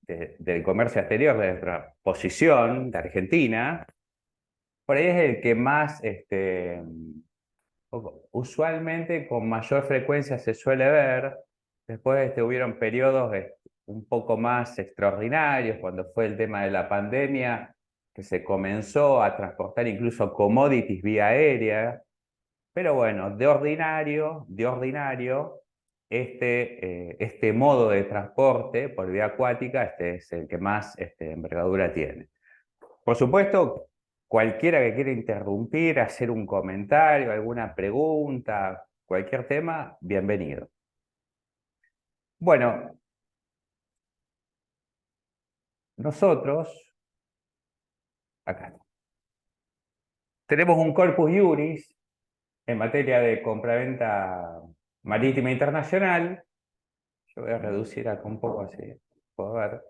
del comercio exterior, de nuestra posición de Argentina, por ahí es el que más, usualmente con mayor frecuencia se suele ver. Después hubieron periodos un poco más extraordinarios, cuando fue el tema de la pandemia, que se comenzó a transportar incluso commodities vía aérea. Pero bueno, de ordinario, este modo de transporte por vía acuática es el que más envergadura tiene. Por supuesto, cualquiera que quiera interrumpir, hacer un comentario, alguna pregunta, cualquier tema, bienvenido. Bueno, nosotros, acá, tenemos un corpus iuris en materia de compraventa marítima internacional. Yo voy a reducir acá un poco así, puedo ver.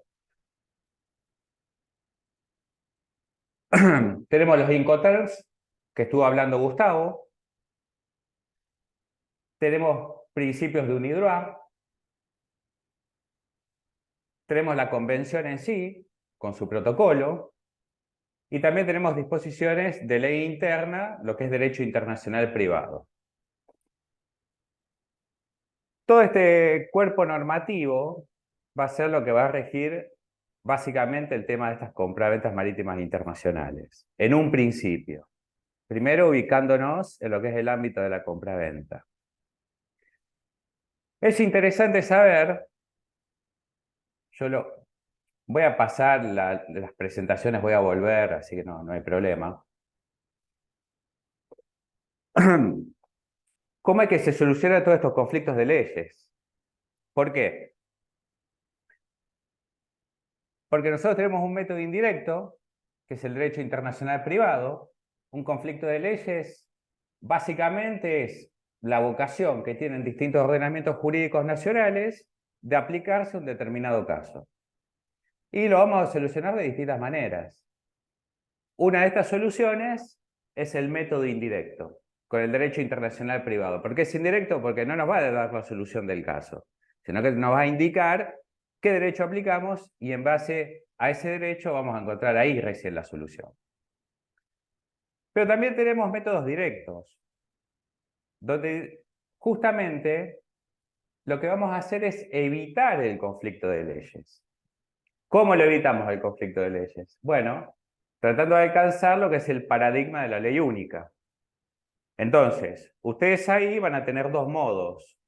Tenemos los Incoterms, que estuvo hablando Gustavo. Tenemos principios de UNIDROIT. Tenemos la convención en sí, con su protocolo. Y también tenemos disposiciones de ley interna, lo que es derecho internacional privado. Todo este cuerpo normativo va a ser lo que va a regir básicamente el tema de estas compraventas marítimas internacionales. En un principio. Primero ubicándonos en lo que es el ámbito de la compraventa. Es interesante saber, voy a pasar las presentaciones, voy a volver, así que no hay problema. ¿Cómo es que se solucionan todos estos conflictos de leyes? ¿Por qué? Porque nosotros tenemos un método indirecto, que es el derecho internacional privado. Un conflicto de leyes básicamente es la vocación que tienen distintos ordenamientos jurídicos nacionales de aplicarse a un determinado caso. Y lo vamos a solucionar de distintas maneras. Una de estas soluciones es el método indirecto, con el derecho internacional privado. ¿Por qué es indirecto? Porque no nos va a dar la solución del caso, sino que nos va a indicar qué derecho aplicamos y en base a ese derecho vamos a encontrar ahí recién la solución. Pero también tenemos métodos directos, donde justamente lo que vamos a hacer es evitar el conflicto de leyes. ¿Cómo lo evitamos el conflicto de leyes? Bueno, tratando de alcanzar lo que es el paradigma de la ley única. Entonces, ustedes ahí van a tener dos modos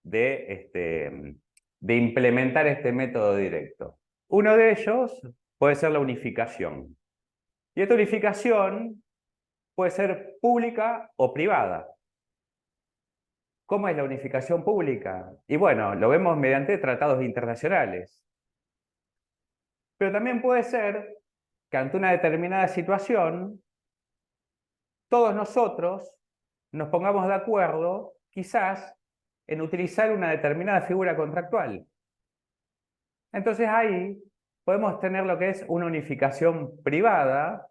de implementar este método directo. Uno de ellos puede ser la unificación. Y esta unificación puede ser pública o privada. ¿Cómo es la unificación pública? Y bueno, lo vemos mediante tratados internacionales. Pero también puede ser que ante una determinada situación, todos nosotros nos pongamos de acuerdo, quizás, en utilizar una determinada figura contractual. Entonces ahí podemos tener lo que es una unificación privada,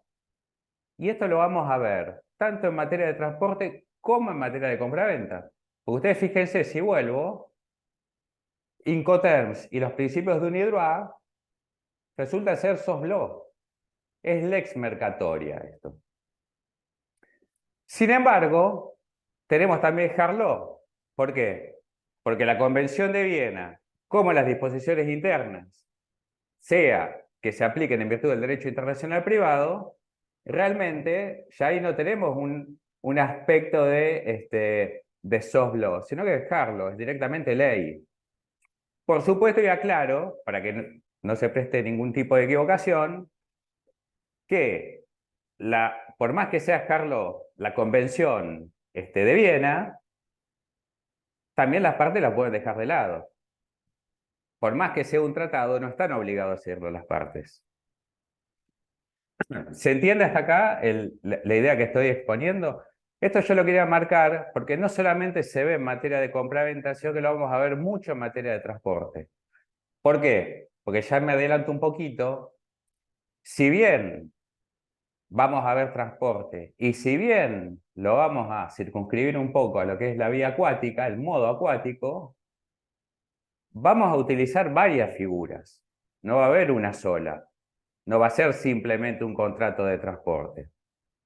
y esto lo vamos a ver tanto en materia de transporte como en materia de compraventa. Porque ustedes fíjense, si vuelvo, Incoterms y los principios de UNIDROIT resulta ser soft law. Es lex mercatoria esto. Sin embargo, tenemos también hard law. ¿Por qué? Porque la Convención de Viena, como las disposiciones internas, sea que se apliquen en virtud del derecho internacional privado, realmente ya ahí no tenemos un aspecto de soft law, sino que es hard law, es directamente ley. Por supuesto, y aclaro, para que no se preste ningún tipo de equivocación, que por más que sea hard law, la Convención de Viena, también las partes la pueden dejar de lado. Por más que sea un tratado, no están obligados a hacerlo las partes. ¿Se entiende hasta acá la idea que estoy exponiendo? Esto yo lo quería marcar porque no solamente se ve en materia de compra-venta, sino que lo vamos a ver mucho en materia de transporte. ¿Por qué? Porque ya me adelanto un poquito. Si bien vamos a ver transporte y si bien lo vamos a circunscribir un poco a lo que es la vía acuática, el modo acuático, vamos a utilizar varias figuras. no va a haber una sola. No va a ser simplemente un contrato de transporte.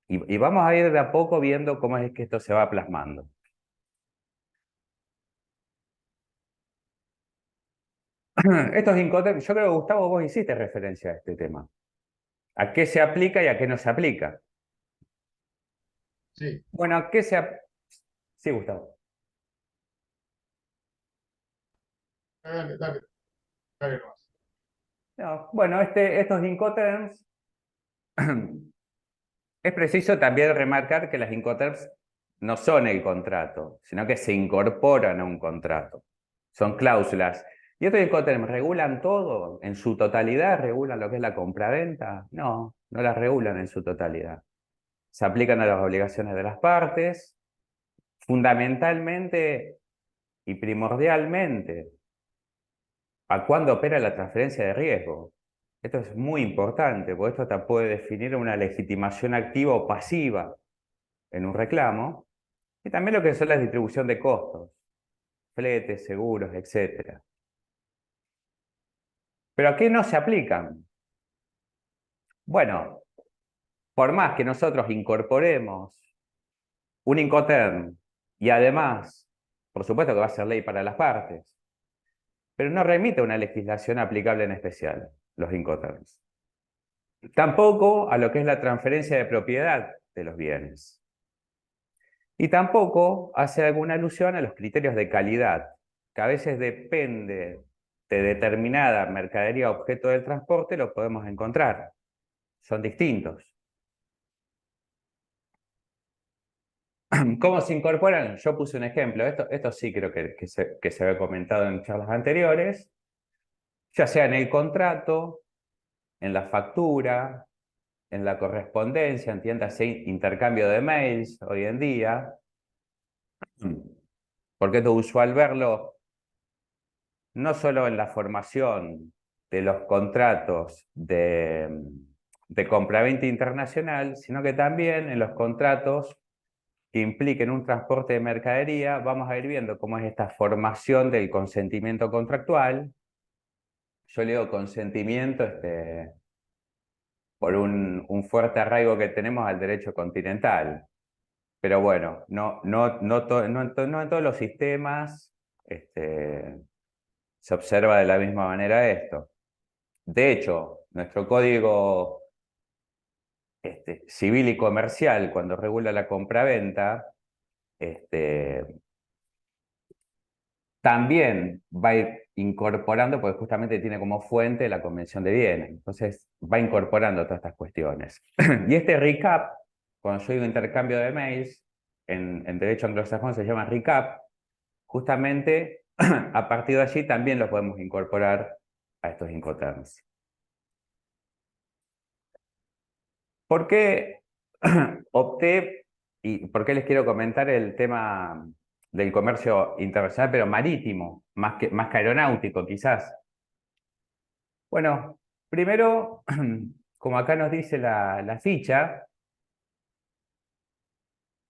Y vamos a ir de a poco viendo cómo es que esto se va plasmando. Estos Incoterms, yo creo que Gustavo, vos hiciste referencia a este tema. ¿A qué se aplica y a qué no se aplica? Sí, Bueno, ¿a qué se aplica? Sí, Gustavo. dale, dale, dale nomás. No, bueno, estos Incoterms, es preciso también remarcar que las Incoterms no son el contrato, sino que se incorporan a un contrato. Son cláusulas. ¿Y estos Incoterms regulan todo? ¿En su totalidad regulan lo que es la compraventa? No, no las regulan en su totalidad. Se aplican a las obligaciones de las partes, fundamentalmente y primordialmente a cuándo opera la transferencia de riesgo. Esto es muy importante, porque esto te puede definir una legitimación activa o pasiva en un reclamo, y también lo que son la distribución de costos, fletes, seguros, etcétera. ¿Pero a qué no se aplican? Bueno, por más que nosotros incorporemos un Incoterm y además, por supuesto que va a ser ley para las partes, pero no remite a una legislación aplicable en especial, los Incoterms. Tampoco a lo que es la transferencia de propiedad de los bienes. Y tampoco hace alguna alusión a los criterios de calidad, que a veces depende de determinada mercadería objeto del transporte, lo podemos encontrar. Son distintos. ¿Cómo se incorporan? Yo puse un ejemplo. Esto sí creo que se había comentado en charlas anteriores, ya sea en el contrato, en la factura, en la correspondencia, entiéndase, intercambio de mails hoy en día, porque esto es usual verlo no solo en la formación de los contratos de compraventa internacional, sino que también en los contratos que impliquen un transporte de mercadería. Vamos a ir viendo cómo es esta formación del consentimiento contractual. Yo le digo consentimiento por un fuerte arraigo que tenemos al derecho continental. Pero bueno, no en todos los sistemas se observa de la misma manera esto. De hecho, nuestro código civil y comercial, cuando regula la compraventa, este, también va a ir incorporando, porque justamente tiene como fuente la Convención de Viena. Entonces, va incorporando todas estas cuestiones. Y este recap, cuando yo digo intercambio de mails, en derecho anglosajón se llama recap, justamente a partir de allí también lo podemos incorporar a estos Incoterms. ¿Por qué opté y por qué les quiero comentar el tema del comercio internacional, pero marítimo, más que aeronáutico quizás? Bueno, primero, como acá nos dice la ficha,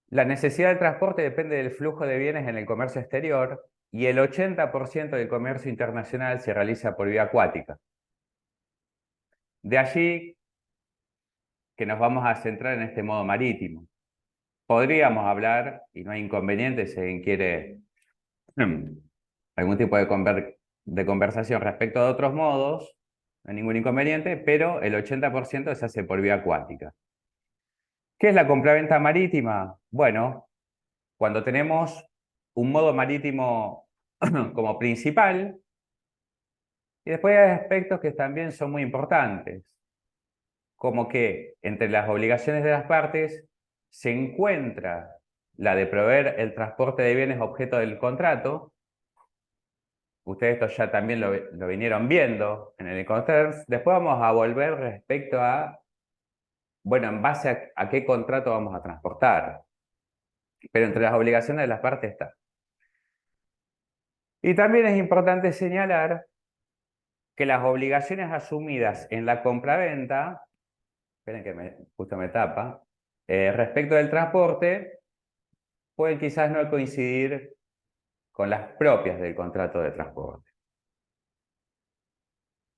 la necesidad de transporte depende del flujo de bienes en el comercio exterior y el 80% del comercio internacional se realiza por vía acuática. De allí que nos vamos a centrar en este modo marítimo. Podríamos hablar, y no hay inconveniente si alguien quiere algún tipo de conversación respecto de otros modos, no hay ningún inconveniente, pero el 80% se hace por vía acuática. ¿Qué es la compraventa marítima? Bueno, cuando tenemos un modo marítimo como principal, y después hay aspectos que también son muy importantes, como que entre las obligaciones de las partes se encuentra la de proveer el transporte de bienes objeto del contrato. Ustedes esto ya también lo vinieron viendo en el Incoterms. Después vamos a volver respecto a, bueno, en base a qué contrato vamos a transportar. Pero entre las obligaciones de las partes está. Y también es importante señalar que las obligaciones asumidas en la compraventa, esperen que justo me tapa, respecto del transporte, pueden quizás no coincidir con las propias del contrato de transporte.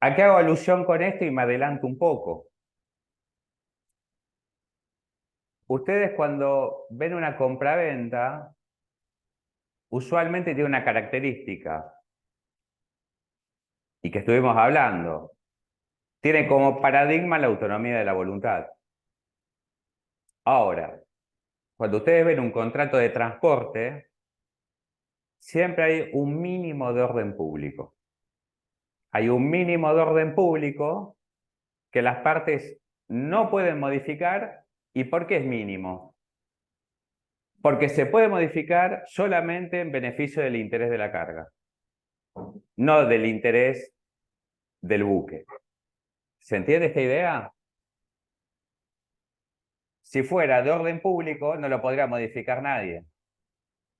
¿A qué hago alusión con esto y me adelanto un poco? Ustedes cuando ven una compraventa, usualmente tiene una característica, y que estuvimos hablando. Tiene como paradigma la autonomía de la voluntad. Ahora, cuando ustedes ven un contrato de transporte, siempre hay un mínimo de orden público. Hay un mínimo de orden público que las partes no pueden modificar. ¿Y por qué es mínimo? Porque se puede modificar solamente en beneficio del interés de la carga, no del interés del buque. ¿Se entiende esta idea? Si fuera de orden público, no lo podría modificar nadie.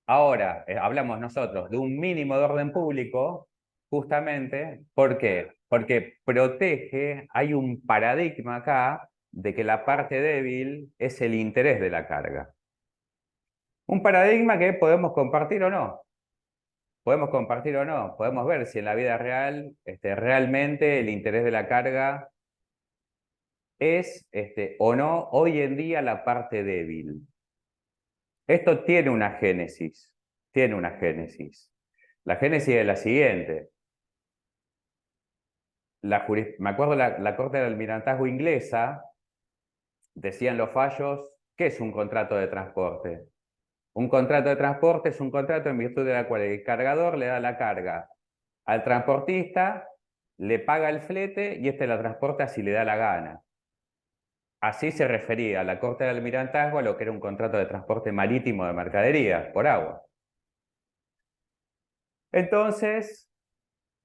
Ahora, hablamos nosotros de un mínimo de orden público, justamente, ¿por qué? Porque protege, hay un paradigma acá de que la parte débil es el interés de la carga. Un paradigma que podemos compartir o no. Podemos compartir o no. Podemos ver si en la vida real realmente el interés de la carga es o no hoy en día la parte débil. Esto tiene una génesis. Tiene una génesis. La génesis es la siguiente. Me acuerdo la Corte del Almirantazgo inglesa, decían los fallos, ¿qué es un contrato de transporte? Un contrato de transporte es un contrato en virtud de la cual el cargador le da la carga al transportista, le paga el flete y la transporta si le da la gana. Así se refería a la Corte del Almirantazgo a lo que era un contrato de transporte marítimo de mercaderías por agua. Entonces,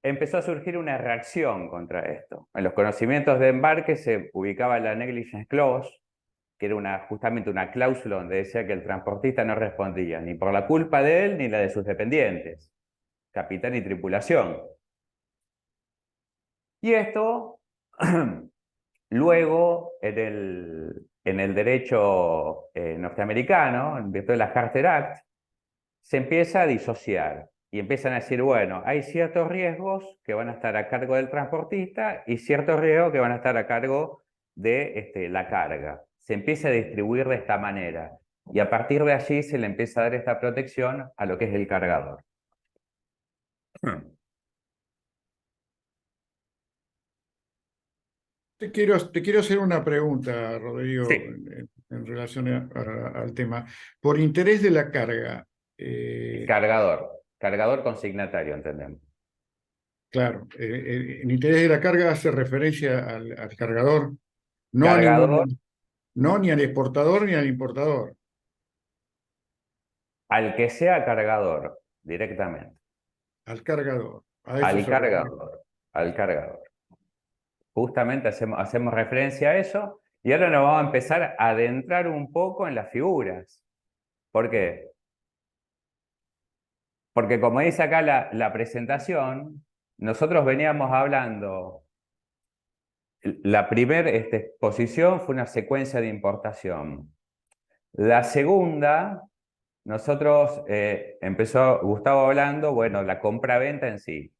empezó a surgir una reacción contra esto. En los conocimientos de embarque se ubicaba la negligence clause, que era justamente una cláusula donde decía que el transportista no respondía ni por la culpa de él ni la de sus dependientes, capitán y tripulación. Y esto, luego, en el derecho norteamericano, en virtud de la Carter Act, se empieza a disociar. Y empiezan a decir, bueno, hay ciertos riesgos que van a estar a cargo del transportista y ciertos riesgos que van a estar a cargo de la carga. Se empieza a distribuir de esta manera. Y a partir de allí se le empieza a dar esta protección a lo que es el cargador. Te quiero hacer una pregunta, Rodrigo, Sí, en relación al tema. Por interés de la carga, cargador. Cargador consignatario, entendemos. claro, el interés de la carga hace referencia al cargador, no a Cargador ningún, no ni al exportador ni al importador, al que sea cargador, directamente. al cargador. A eso Al se refiere. cargador. Al cargador. Justamente hacemos referencia a eso y ahora nos vamos a empezar a adentrar un poco en las figuras. ¿Por qué? Porque como dice acá la presentación, nosotros veníamos hablando, la primera exposición fue una secuencia de importación. La segunda, nosotros empezó Gustavo hablando, bueno, la compra-venta en sí.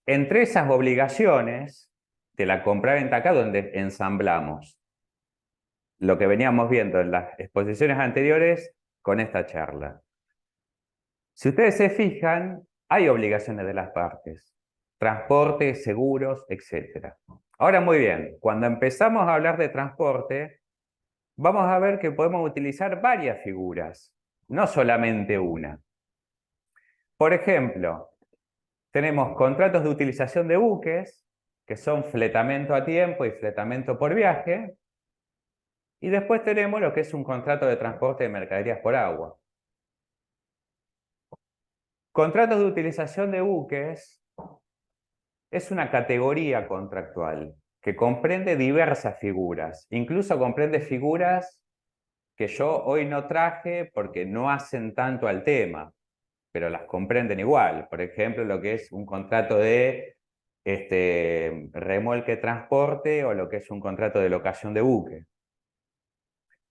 Entre esas obligaciones de la compra-venta acá, donde ensamblamos lo que veníamos viendo en las exposiciones anteriores con esta charla. Si ustedes se fijan, hay obligaciones de las partes, transporte, seguros, etc. Ahora muy bien, cuando empezamos a hablar de transporte, vamos a ver que podemos utilizar varias figuras, no solamente una. Por ejemplo, tenemos contratos de utilización de buques, que son fletamento a tiempo y fletamento por viaje, y después tenemos lo que es un contrato de transporte de mercaderías por agua. Contratos de utilización de buques es una categoría contractual que comprende diversas figuras, incluso comprende figuras que yo hoy no traje porque no hacen tanto al tema, pero las comprenden igual. Por ejemplo, lo que es un contrato de remolque transporte o lo que es un contrato de locación de buque.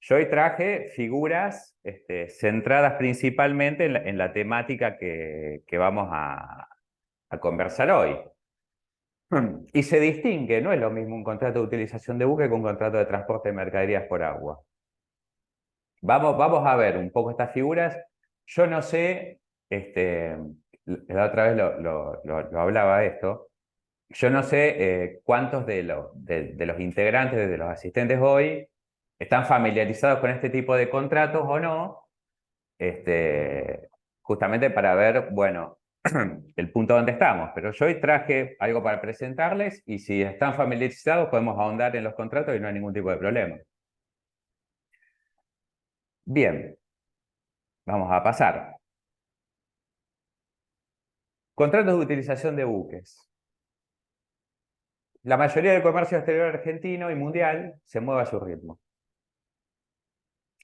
Yo hoy traje figuras centradas principalmente en la temática que vamos a conversar hoy. Y se distingue, no es lo mismo un contrato de utilización de buque que un contrato de transporte de mercaderías por agua. Vamos a ver un poco estas figuras. Yo no sé, la otra vez lo hablaba esto, yo no sé cuántos de los integrantes, de los asistentes hoy, están familiarizados con este tipo de contratos o no, justamente para ver, bueno, el punto donde estamos. Pero yo hoy traje algo para presentarles y si están familiarizados podemos ahondar en los contratos y no hay ningún tipo de problema. Bien, vamos a pasar. Contratos de utilización de buques. La mayoría del comercio exterior argentino y mundial se mueve a su ritmo.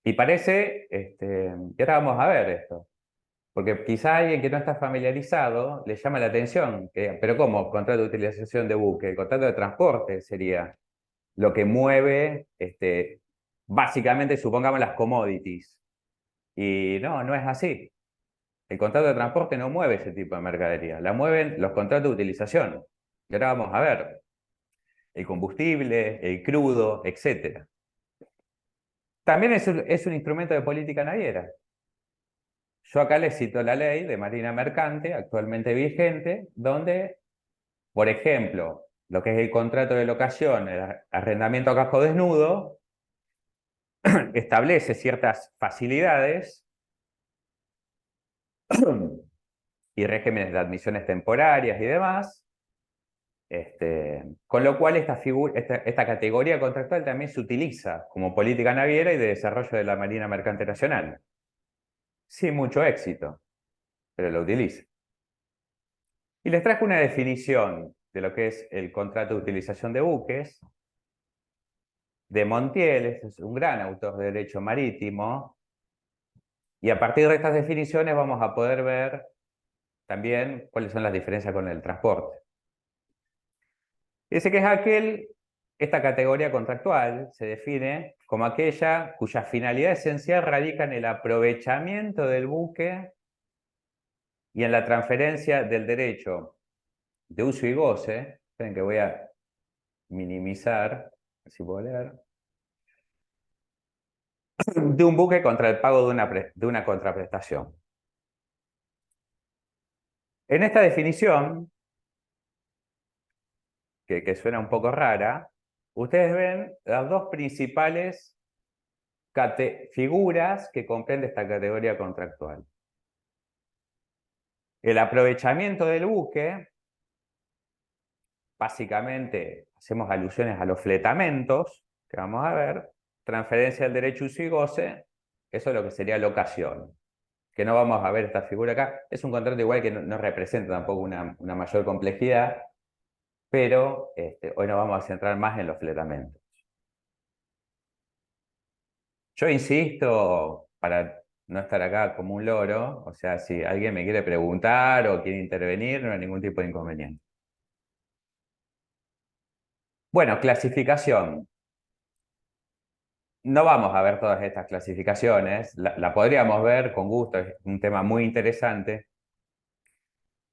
Y parece, y ahora vamos a ver esto, porque quizá alguien que no está familiarizado le llama la atención, pero ¿cómo? Contrato de utilización de buque, el contrato de transporte sería lo que mueve, básicamente, supongamos, las commodities. Y no, no es así. El contrato de transporte no mueve ese tipo de mercadería, la mueven los contratos de utilización. Y ahora vamos a ver el combustible, el crudo, etcétera. También es un instrumento de política naviera. Yo acá les cito la ley de Marina Mercante, actualmente vigente, donde, por ejemplo, lo que es el contrato de locación, el arrendamiento a casco desnudo, establece ciertas facilidades y regímenes de admisiones temporarias y demás, con lo cual esta categoría contractual también se utiliza como política naviera y de desarrollo de la Marina Mercante Nacional. Sin mucho éxito, pero lo utiliza. Y les traje una definición de lo que es el contrato de utilización de buques, de Montiel, es un gran autor de derecho marítimo, y a partir de estas definiciones vamos a poder ver también cuáles son las diferencias con el transporte. Dice que esta categoría contractual se define como aquella cuya finalidad esencial radica en el aprovechamiento del buque y en la transferencia del derecho de uso y goce. Esperen que voy a minimizar, si puedo leer, de un buque contra el pago de una contraprestación. En esta definición, que suena un poco rara, ustedes ven las dos principales figuras que comprende esta categoría contractual. El aprovechamiento del buque, básicamente hacemos alusiones a los fletamentos, que vamos a ver, transferencia del derecho uso y goce, eso es lo que sería locación, que no vamos a ver esta figura acá. Es un contrato igual que no representa tampoco una mayor complejidad, pero hoy nos vamos a centrar más en los fletamentos. Yo insisto, para no estar acá como un loro, o sea, si alguien me quiere preguntar o quiere intervenir, no hay ningún tipo de inconveniente. Bueno, clasificación. No vamos a ver todas estas clasificaciones, la podríamos ver con gusto, es un tema muy interesante.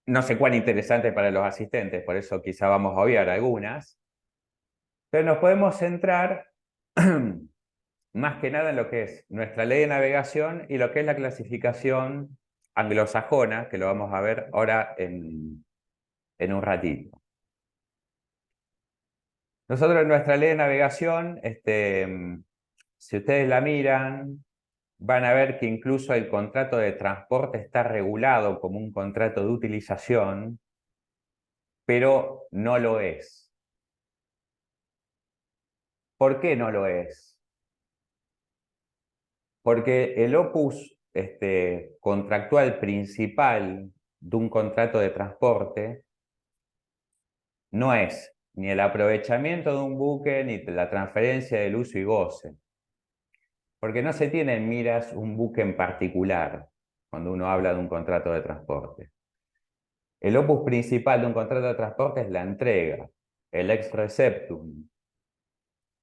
No sé cuán interesante para los asistentes, por eso quizá vamos a obviar algunas. Pero nos podemos centrar más que nada en lo que es nuestra ley de navegación y lo que es la clasificación anglosajona, que lo vamos a ver ahora en un ratito. Nosotros en nuestra ley de navegación, si ustedes la miran, van a ver que incluso el contrato de transporte está regulado como un contrato de utilización, pero no lo es. ¿Por qué no lo es? Porque el opus contractual principal de un contrato de transporte no es ni el aprovechamiento de un buque ni la transferencia del uso y goce. Porque no se tiene en miras un buque en particular cuando uno habla de un contrato de transporte. El opus principal de un contrato de transporte es la entrega, el ex receptum.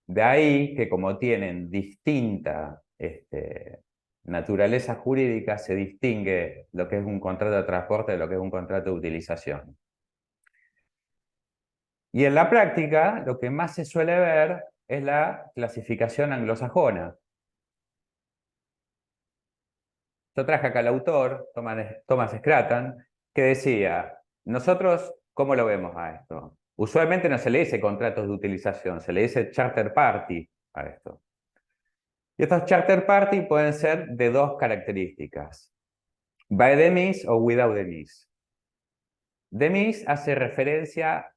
De ahí que como tienen distinta naturaleza jurídica, se distingue lo que es un contrato de transporte de lo que es un contrato de utilización. Y en la práctica, lo que más se suele ver es la clasificación anglosajona. Yo traje acá al autor, Thomas Scranton, que decía, nosotros, ¿cómo lo vemos a esto? Usualmente no se le dice contratos de utilización, se le dice charter party a esto. Y estos charter party pueden ser de dos características, by the miss o without the miss. The miss hace referencia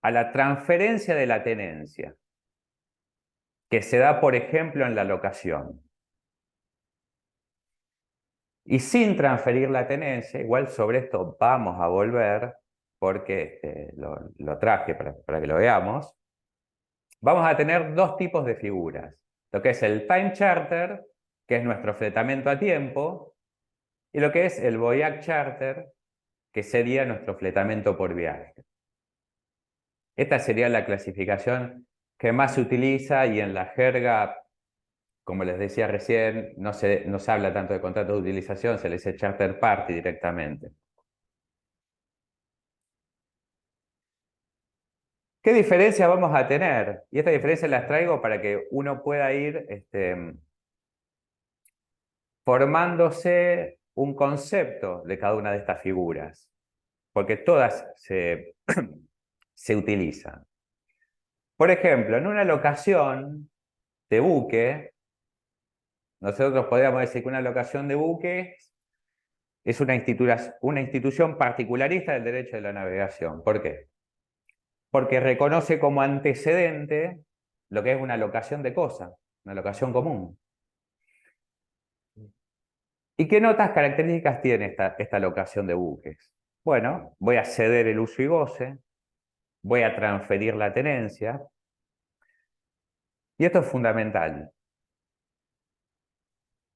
a la transferencia de la tenencia, que se da, por ejemplo, en la locación. Y sin transferir la tenencia, igual sobre esto vamos a volver, porque lo traje para que lo veamos, vamos a tener dos tipos de figuras. Lo que es el time charter, que es nuestro fletamento a tiempo, y lo que es el voyage charter, que sería nuestro fletamento por viaje. Esta sería la clasificación que más se utiliza y en la jerga, como les decía recién, no se habla tanto de contrato de utilización, se le dice charter party directamente. ¿Qué diferencias vamos a tener? Y estas diferencias las traigo para que uno pueda ir formándose un concepto de cada una de estas figuras, porque todas se utilizan. Por ejemplo, en una locación de buque, nosotros podríamos decir que una locación de buque es una institución particularista del derecho de la navegación. ¿Por qué? Porque reconoce como antecedente lo que es una locación de cosa, una locación común. ¿Y qué notas características tiene esta locación de buques? Bueno, voy a ceder el uso y goce, voy a transferir la tenencia, y esto es fundamental.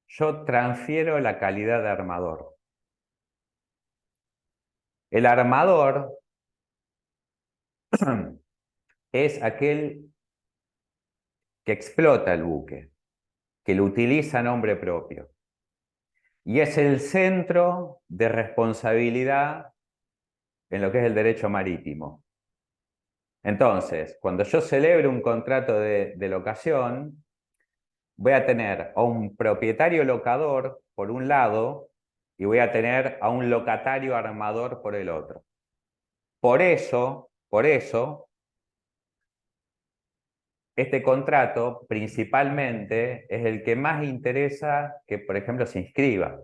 Yo transfiero la calidad de armador. El armador es aquel que explota el buque, que lo utiliza a nombre propio. Y es el centro de responsabilidad en lo que es el derecho marítimo. Entonces, cuando yo celebro un contrato de locación, voy a tener a un propietario locador por un lado y voy a tener a un locatario armador por el otro. Por eso, este contrato principalmente es el que más interesa que, por ejemplo, se inscriba.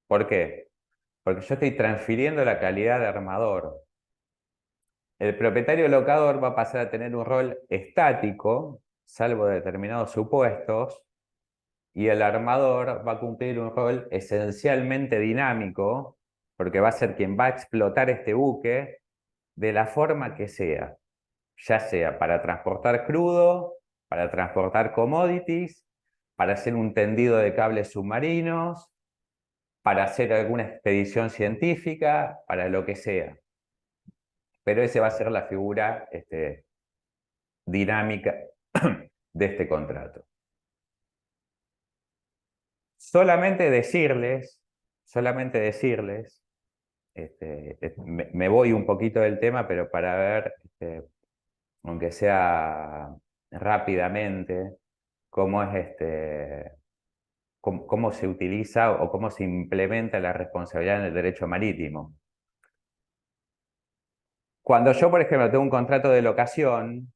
¿Por qué? Porque yo estoy transfiriendo la calidad de armador. El propietario locador va a pasar a tener un rol estático, salvo determinados supuestos, y el armador va a cumplir un rol esencialmente dinámico, porque va a ser quien va a explotar este buque de la forma que sea, ya sea para transportar crudo, para transportar commodities, para hacer un tendido de cables submarinos, para hacer alguna expedición científica, para lo que sea. Pero esa va a ser la figura dinámica de este contrato. Solamente decirles, me voy un poquito del tema, pero para ver, aunque sea rápidamente, cómo es cómo se utiliza o cómo se implementa la responsabilidad en el derecho marítimo. Cuando yo, por ejemplo, tengo un contrato de locación,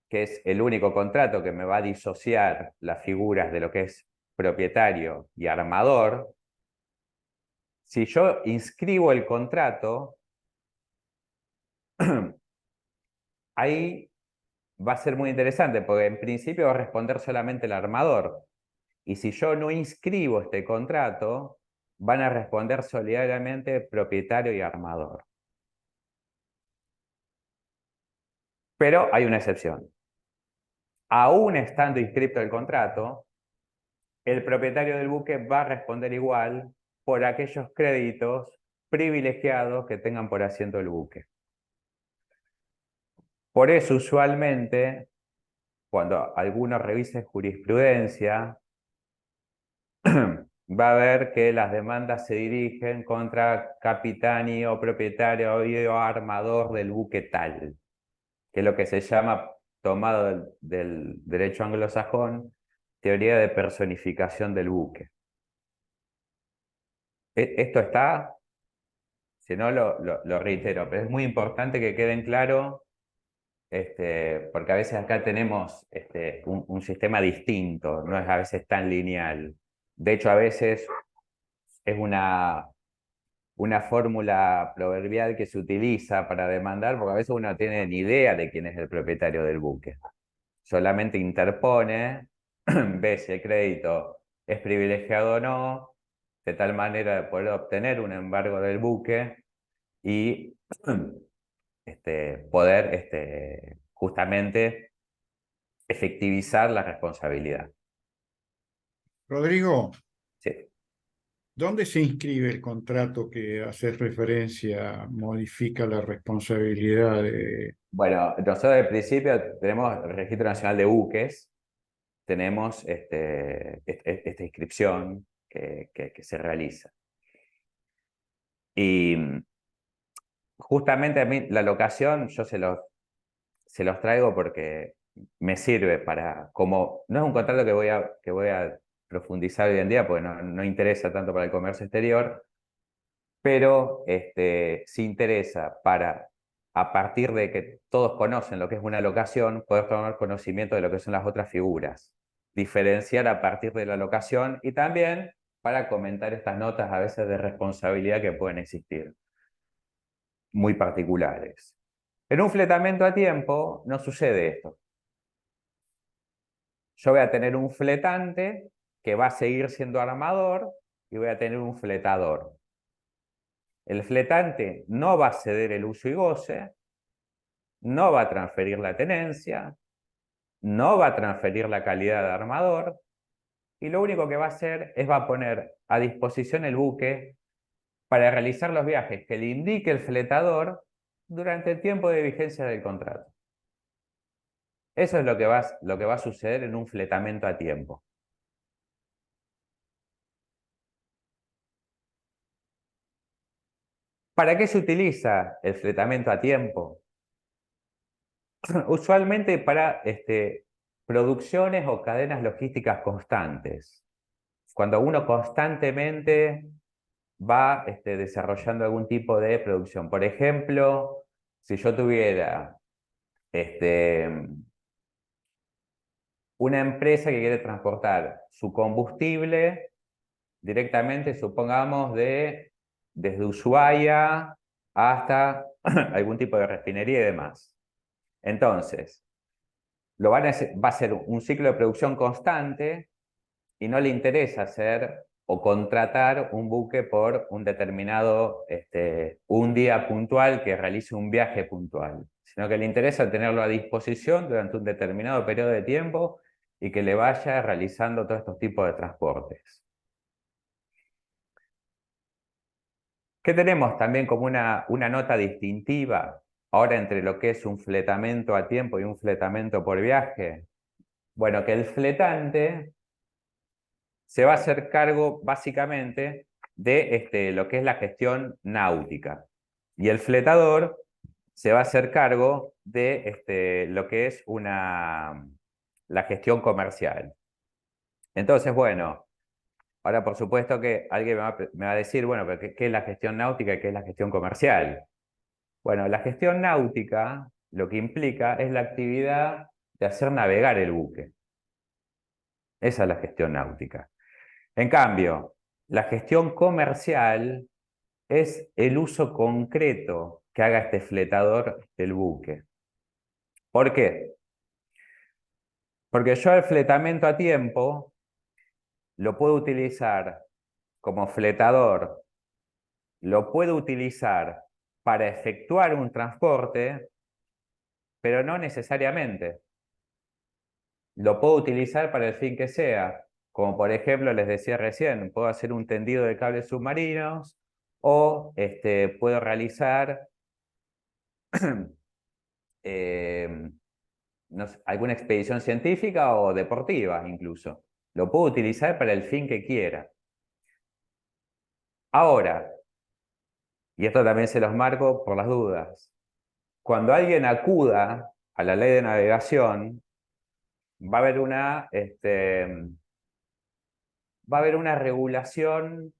que es el único contrato que me va a disociar las figuras de lo que es propietario y armador, si yo inscribo el contrato, ahí va a ser muy interesante, porque en principio va a responder solamente el armador. Y si yo no inscribo este contrato, van a responder solidariamente propietario y armador. Pero hay una excepción. Aún estando inscrito el contrato, el propietario del buque va a responder igual por aquellos créditos privilegiados que tengan por asiento el buque. Por eso, usualmente, cuando alguno revise jurisprudencia, va a ver que las demandas se dirigen contra capitán o propietario o armador del buque tal, que es lo que se llama, tomado del derecho anglosajón, teoría de personificación del buque. Esto está, si no lo reitero, pero es muy importante que queden claro, porque a veces acá tenemos un sistema distinto, no es a veces tan lineal. De hecho, a veces es una fórmula proverbial que se utiliza para demandar, porque a veces uno no tiene ni idea de quién es el propietario del buque. Solamente interpone, ve si el crédito es privilegiado o no, de tal manera de poder obtener un embargo del buque y poder justamente efectivizar la responsabilidad. Rodrigo, Sí. ¿dónde se inscribe el contrato que hace referencia, modifica la responsabilidad de... Bueno, nosotros al principio tenemos el Registro Nacional de Buques, tenemos esta inscripción que se realiza. Y justamente a mí la locación yo se los traigo porque me sirve para, como no es un contrato que voy a profundizar hoy en día, porque no interesa tanto para el comercio exterior, pero sí interesa para, a partir de que todos conocen lo que es una locación, poder tomar conocimiento de lo que son las otras figuras, diferenciar a partir de la locación y también para comentar estas notas a veces de responsabilidad que pueden existir, muy particulares. En un fletamento a tiempo no sucede esto. Yo voy a tener un fletante que va a seguir siendo armador y voy a tener un fletador. El fletante no va a ceder el uso y goce, no va a transferir la tenencia, no va a transferir la calidad de armador y lo único que va a hacer es va a poner a disposición el buque para realizar los viajes que le indique el fletador durante el tiempo de vigencia del contrato. Eso es lo que va a suceder en un fletamento a tiempo. ¿Para qué se utiliza el fletamento a tiempo? Usualmente para producciones o cadenas logísticas constantes. Cuando uno constantemente va desarrollando algún tipo de producción. Por ejemplo, si yo tuviera una empresa que quiere transportar su combustible directamente, supongamos, desde Ushuaia hasta algún tipo de refinería y demás. Entonces, va a ser un ciclo de producción constante y no le interesa hacer o contratar un buque por un determinado, un día puntual que realice un viaje puntual, sino que le interesa tenerlo a disposición durante un determinado periodo de tiempo y que le vaya realizando todos estos tipos de transportes. ¿Qué tenemos también como una nota distintiva ahora entre lo que es un fletamento a tiempo y un fletamento por viaje? Bueno, que el fletante se va a hacer cargo básicamente de lo que es la gestión náutica. Y el fletador se va a hacer cargo de lo que es la gestión comercial. Entonces, bueno, ahora por supuesto que alguien me va a decir, bueno, pero ¿qué es la gestión náutica y qué es la gestión comercial? Bueno, la gestión náutica lo que implica es la actividad de hacer navegar el buque. Esa es la gestión náutica. En cambio, la gestión comercial es el uso concreto que haga este fletador del buque. ¿Por qué? Porque yo el fletamento a tiempo lo puedo utilizar como fletador, lo puedo utilizar para efectuar un transporte, pero no necesariamente. Lo puedo utilizar para el fin que sea, como por ejemplo les decía recién, puedo hacer un tendido de cables submarinos o puedo realizar eh, no sé, alguna expedición científica o deportiva incluso. Lo puedo utilizar para el fin que quiera. Ahora, y esto también se los marco por las dudas, cuando alguien acuda a la ley de navegación, va a haber va a haber una regulación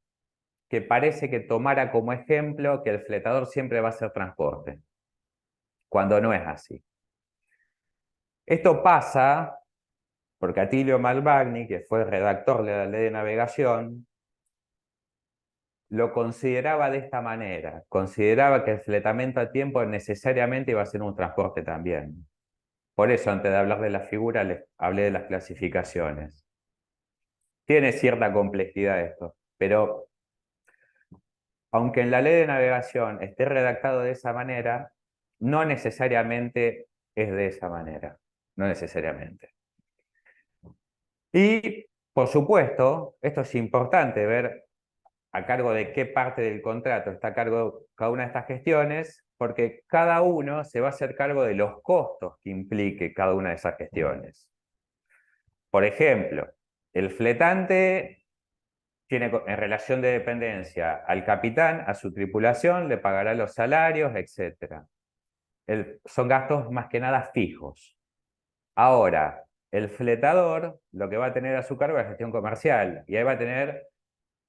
que parece que tomara como ejemplo que el fletador siempre va a ser transporte, cuando no es así. Esto pasa porque Atilio Malvagni, que fue redactor de la ley de navegación, lo consideraba de esta manera. Consideraba que el fletamento a tiempo necesariamente iba a ser un transporte también. Por eso, antes de hablar de la figura, les hablé de las clasificaciones. Tiene cierta complejidad esto, pero aunque en la ley de navegación esté redactado de esa manera, no necesariamente es de esa manera. No necesariamente. Y, por supuesto, esto es importante ver a cargo de qué parte del contrato está a cargo cada una de estas gestiones, porque cada uno se va a hacer cargo de los costos que implique cada una de esas gestiones. Por ejemplo, el fletante tiene en relación de dependencia al capitán, a su tripulación, le pagará los salarios, etc. Son gastos más que nada fijos. Ahora, el fletador lo que va a tener a su cargo es la gestión comercial, y ahí va a tener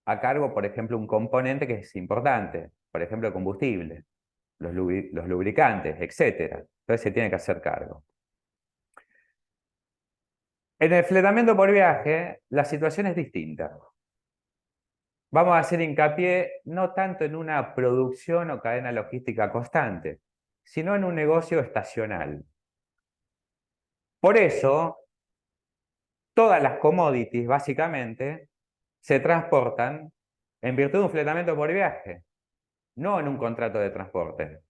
a cargo, por ejemplo, un componente que es importante, por ejemplo, el combustible, los lubricantes, etc. Entonces se tiene que hacer cargo. En el fletamiento por viaje, la situación es distinta. Vamos a hacer hincapié no tanto en una producción o cadena logística constante, sino en un negocio estacional. Por eso, todas las commodities, básicamente, se transportan en virtud de un fletamiento por viaje, no en un contrato de transporte.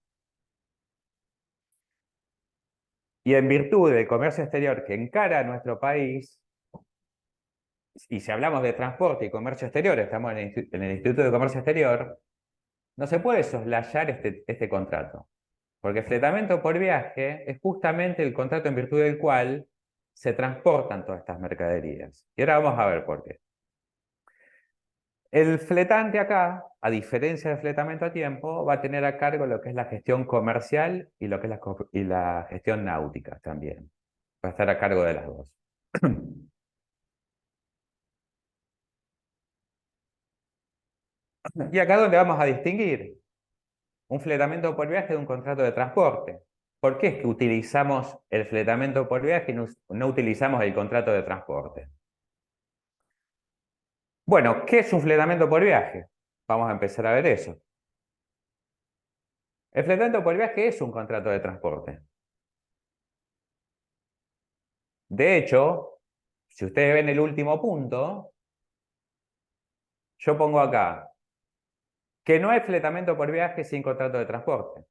Y en virtud del comercio exterior que encara a nuestro país, y si hablamos de transporte y comercio exterior, estamos en el Instituto de Comercio Exterior, no se puede soslayar este contrato. Porque fletamento por viaje es justamente el contrato en virtud del cual se transportan todas estas mercaderías. Y ahora vamos a ver por qué. El fletante acá, a diferencia del fletamento a tiempo, va a tener a cargo lo que es la gestión comercial y lo que es la gestión náutica también. Va a estar a cargo de las dos. Y acá es donde vamos a distinguir un fletamento por viaje de un contrato de transporte. ¿Por qué es que utilizamos el fletamento por viaje y no utilizamos el contrato de transporte? Bueno, ¿qué es un fletamento por viaje? Vamos a empezar a ver eso. El fletamento por viaje es un contrato de transporte. De hecho, si ustedes ven el último punto, yo pongo acá que no hay fletamento por viaje sin contrato de transporte,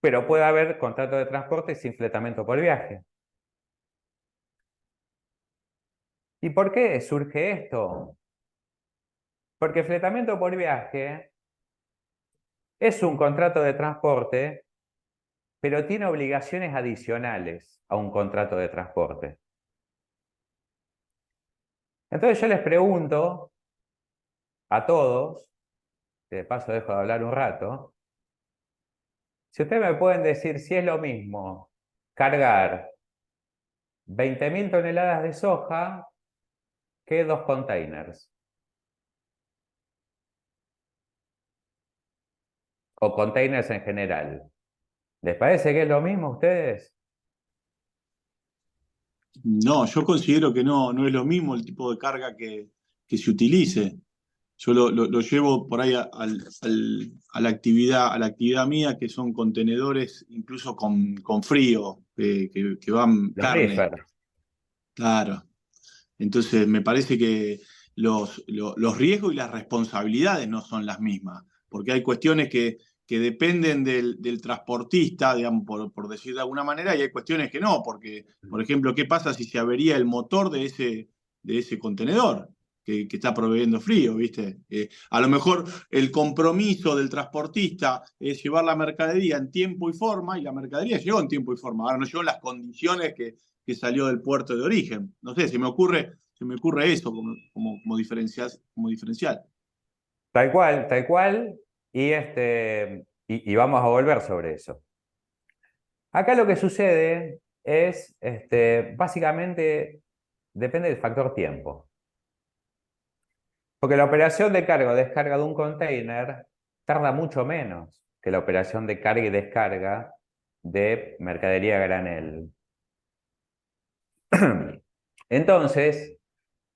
pero puede haber contrato de transporte sin fletamento por viaje. ¿Y por qué surge esto? Porque fletamento por viaje es un contrato de transporte, pero tiene obligaciones adicionales a un contrato de transporte. Entonces yo les pregunto a todos, que de paso dejo de hablar un rato, si ustedes me pueden decir si es lo mismo cargar 20.000 toneladas de soja que 2 containers. O containers en general. ¿Les parece que es lo mismo a ustedes? No, yo considero que no es lo mismo el tipo de carga que se utilice. Yo lo llevo por ahí a la actividad mía, que son contenedores incluso con frío, que van Los carne. reefer. Claro. Entonces me parece que los riesgos y las responsabilidades no son las mismas, porque hay cuestiones que dependen del transportista, digamos, por decir de alguna manera, y hay cuestiones que no, porque, por ejemplo, ¿qué pasa si se avería el motor de ese contenedor que está proveyendo frío, ¿viste? A lo mejor el compromiso del transportista es llevar la mercadería en tiempo y forma, y la mercadería llegó en tiempo y forma, ahora no llegó en las condiciones que salió del puerto de origen. No sé, se me ocurre eso como diferencial. Tal cual, y vamos a volver sobre eso. Acá lo que sucede es, básicamente, depende del factor tiempo. Porque la operación de carga o descarga de un container tarda mucho menos que la operación de carga y descarga de mercadería a granel. Entonces,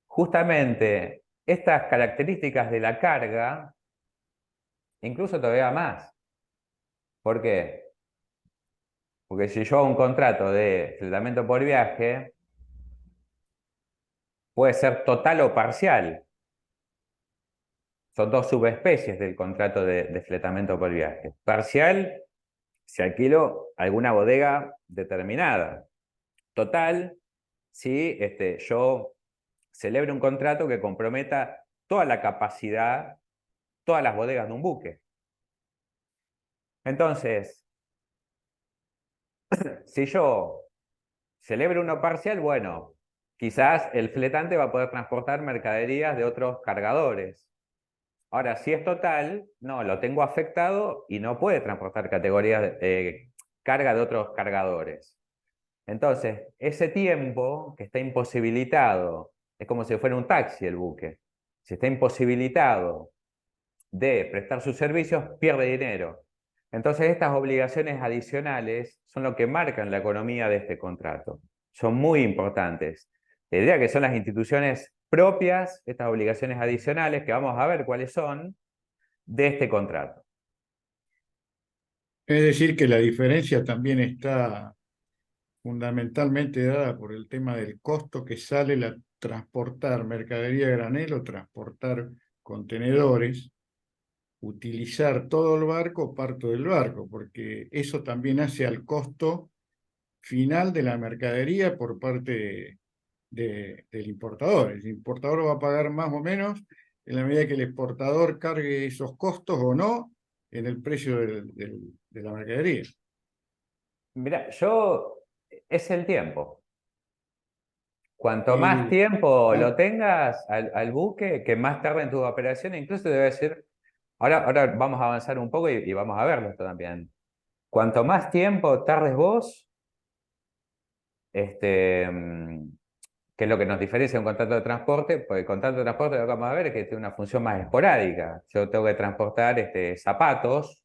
justamente estas características de la carga, incluso todavía más. ¿Por qué? Porque si yo hago un contrato de fletamento por viaje, puede ser total o parcial. Son dos subespecies del contrato de fletamento por viaje. Parcial, si alquilo alguna bodega determinada. Total, si yo celebro un contrato que comprometa toda la capacidad, todas las bodegas de un buque. Entonces, si yo celebro uno parcial, bueno, quizás el fletante va a poder transportar mercaderías de otros cargadores. Ahora, si es total, no, lo tengo afectado y no puede transportar categorías carga de otros cargadores. Entonces, ese tiempo que está imposibilitado, es como si fuera un taxi el buque. Si está imposibilitado de prestar sus servicios, pierde dinero. Entonces, estas obligaciones adicionales son lo que marcan la economía de este contrato. Son muy importantes. La idea que son las instituciones propias, estas obligaciones adicionales, que vamos a ver cuáles son, de este contrato. Es decir, que la diferencia también está fundamentalmente dada por el tema del costo que sale transportar mercadería a granel o transportar contenedores, utilizar todo el barco o parte del barco, porque eso también hace al costo final de la mercadería por parte del importador. El importador va a pagar más o menos en la medida que el exportador cargue esos costos o no en el precio de la mercadería. Mira, es el tiempo. Cuanto más Y, tiempo ah, lo tengas al buque, que más tarde en tu operación, incluso te voy a decir, ahora vamos a avanzar un poco y vamos a verlo esto también. Cuanto más tiempo tardes vos, que es lo que nos diferencia de un contrato de transporte, porque el contrato de transporte lo que vamos a ver es que tiene una función más esporádica. Yo tengo que transportar zapatos,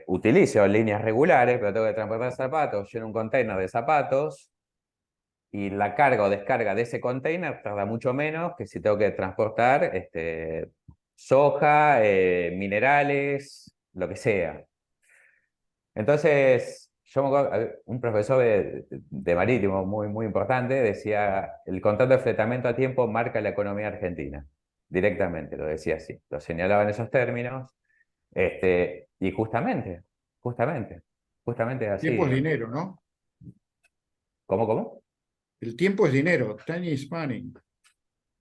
utilizo líneas regulares, pero tengo que transportar zapatos, lleno un container de zapatos, y la carga o descarga de ese container tarda mucho menos que si tengo que transportar soja, minerales, lo que sea. Entonces, yo me acuerdo, un profesor de marítimo muy, muy importante decía, el contrato de fletamento a tiempo marca la economía argentina. Directamente, lo decía así. Lo señalaba en esos términos. Y justamente tiempo así. es dinero, ¿no? ¿Cómo? El tiempo es dinero, time is money.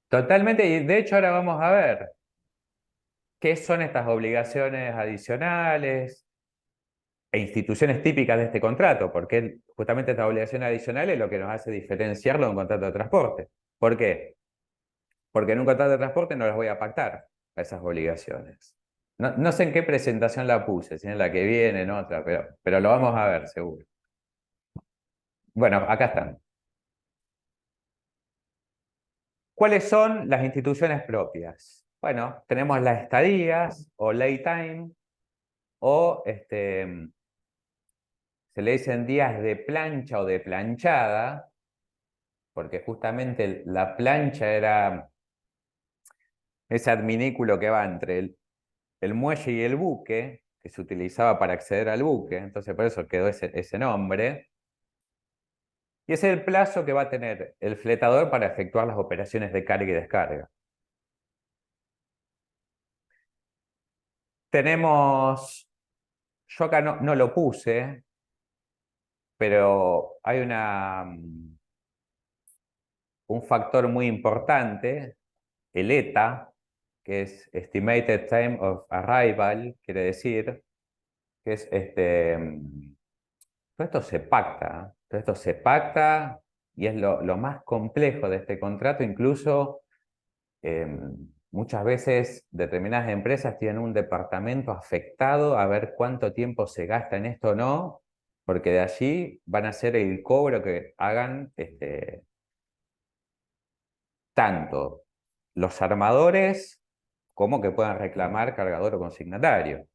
Totalmente, y de hecho ahora vamos a ver qué son estas obligaciones adicionales e instituciones típicas de este contrato, porque justamente estas obligaciones adicionales es lo que nos hace diferenciarlo de un contrato de transporte. ¿Por qué? Porque en un contrato de transporte no las voy a pactar a esas obligaciones. No sé en qué presentación la puse, si en la que viene, en otra, pero lo vamos a ver seguro. Bueno, acá están. ¿Cuáles son las instituciones propias? Bueno, tenemos las estadías o lay time o se le dicen días de plancha o de planchada, porque justamente la plancha era ese adminículo que va entre el muelle y el buque, que se utilizaba para acceder al buque, entonces por eso quedó ese nombre. Y ese es el plazo que va a tener el fletador para efectuar las operaciones de carga y descarga. Tenemos, yo acá no lo puse, pero hay un factor muy importante, el ETA, que es Estimated Time of Arrival, quiere decir que es todo esto se pacta, ¿eh? Todo esto se pacta y es lo más complejo de este contrato, incluso muchas veces determinadas empresas tienen un departamento afectado a ver cuánto tiempo se gasta en esto o no, porque de allí van a hacer el cobro que hagan tanto los armadores como que puedan reclamar cargador o consignatario.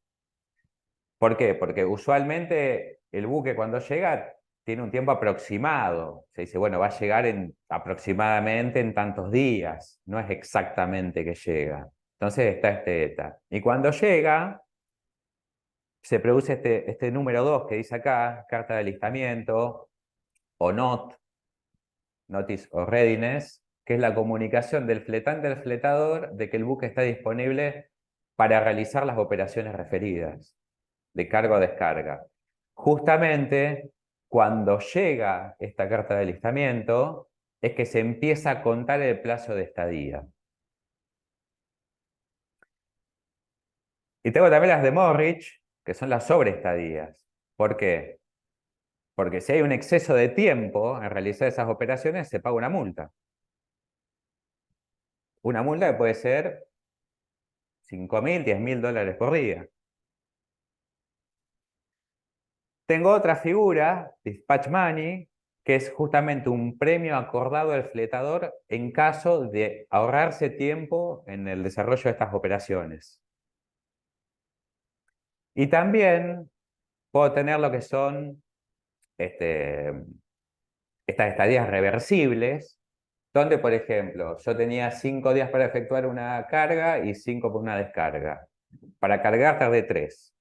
¿Por qué? Porque usualmente el buque cuando llega tiene un tiempo aproximado. Se dice, bueno, va a llegar aproximadamente en tantos días. No es exactamente que llega. Entonces está este ETA. Y cuando llega, se produce este número 2 que dice acá, carta de alistamiento, o NOT, Notice of Readiness, que es la comunicación del fletante al fletador de que el buque está disponible para realizar las operaciones referidas, de carga o descarga. Justamente cuando llega esta carta de alistamiento, es que se empieza a contar el plazo de estadía. Y tengo también las de Morrich, que son las sobreestadías. ¿Por qué? Porque si hay un exceso de tiempo en realizar esas operaciones, se paga una multa. Una multa que puede ser 5.000, 10.000 dólares por día. Tengo otra figura, Dispatch Money, que es justamente un premio acordado al fletador en caso de ahorrarse tiempo en el desarrollo de estas operaciones. Y también puedo tener lo que son estas estadías reversibles, donde, por ejemplo, yo tenía 5 días para efectuar una carga y 5 por una descarga. Para cargar tardé 3.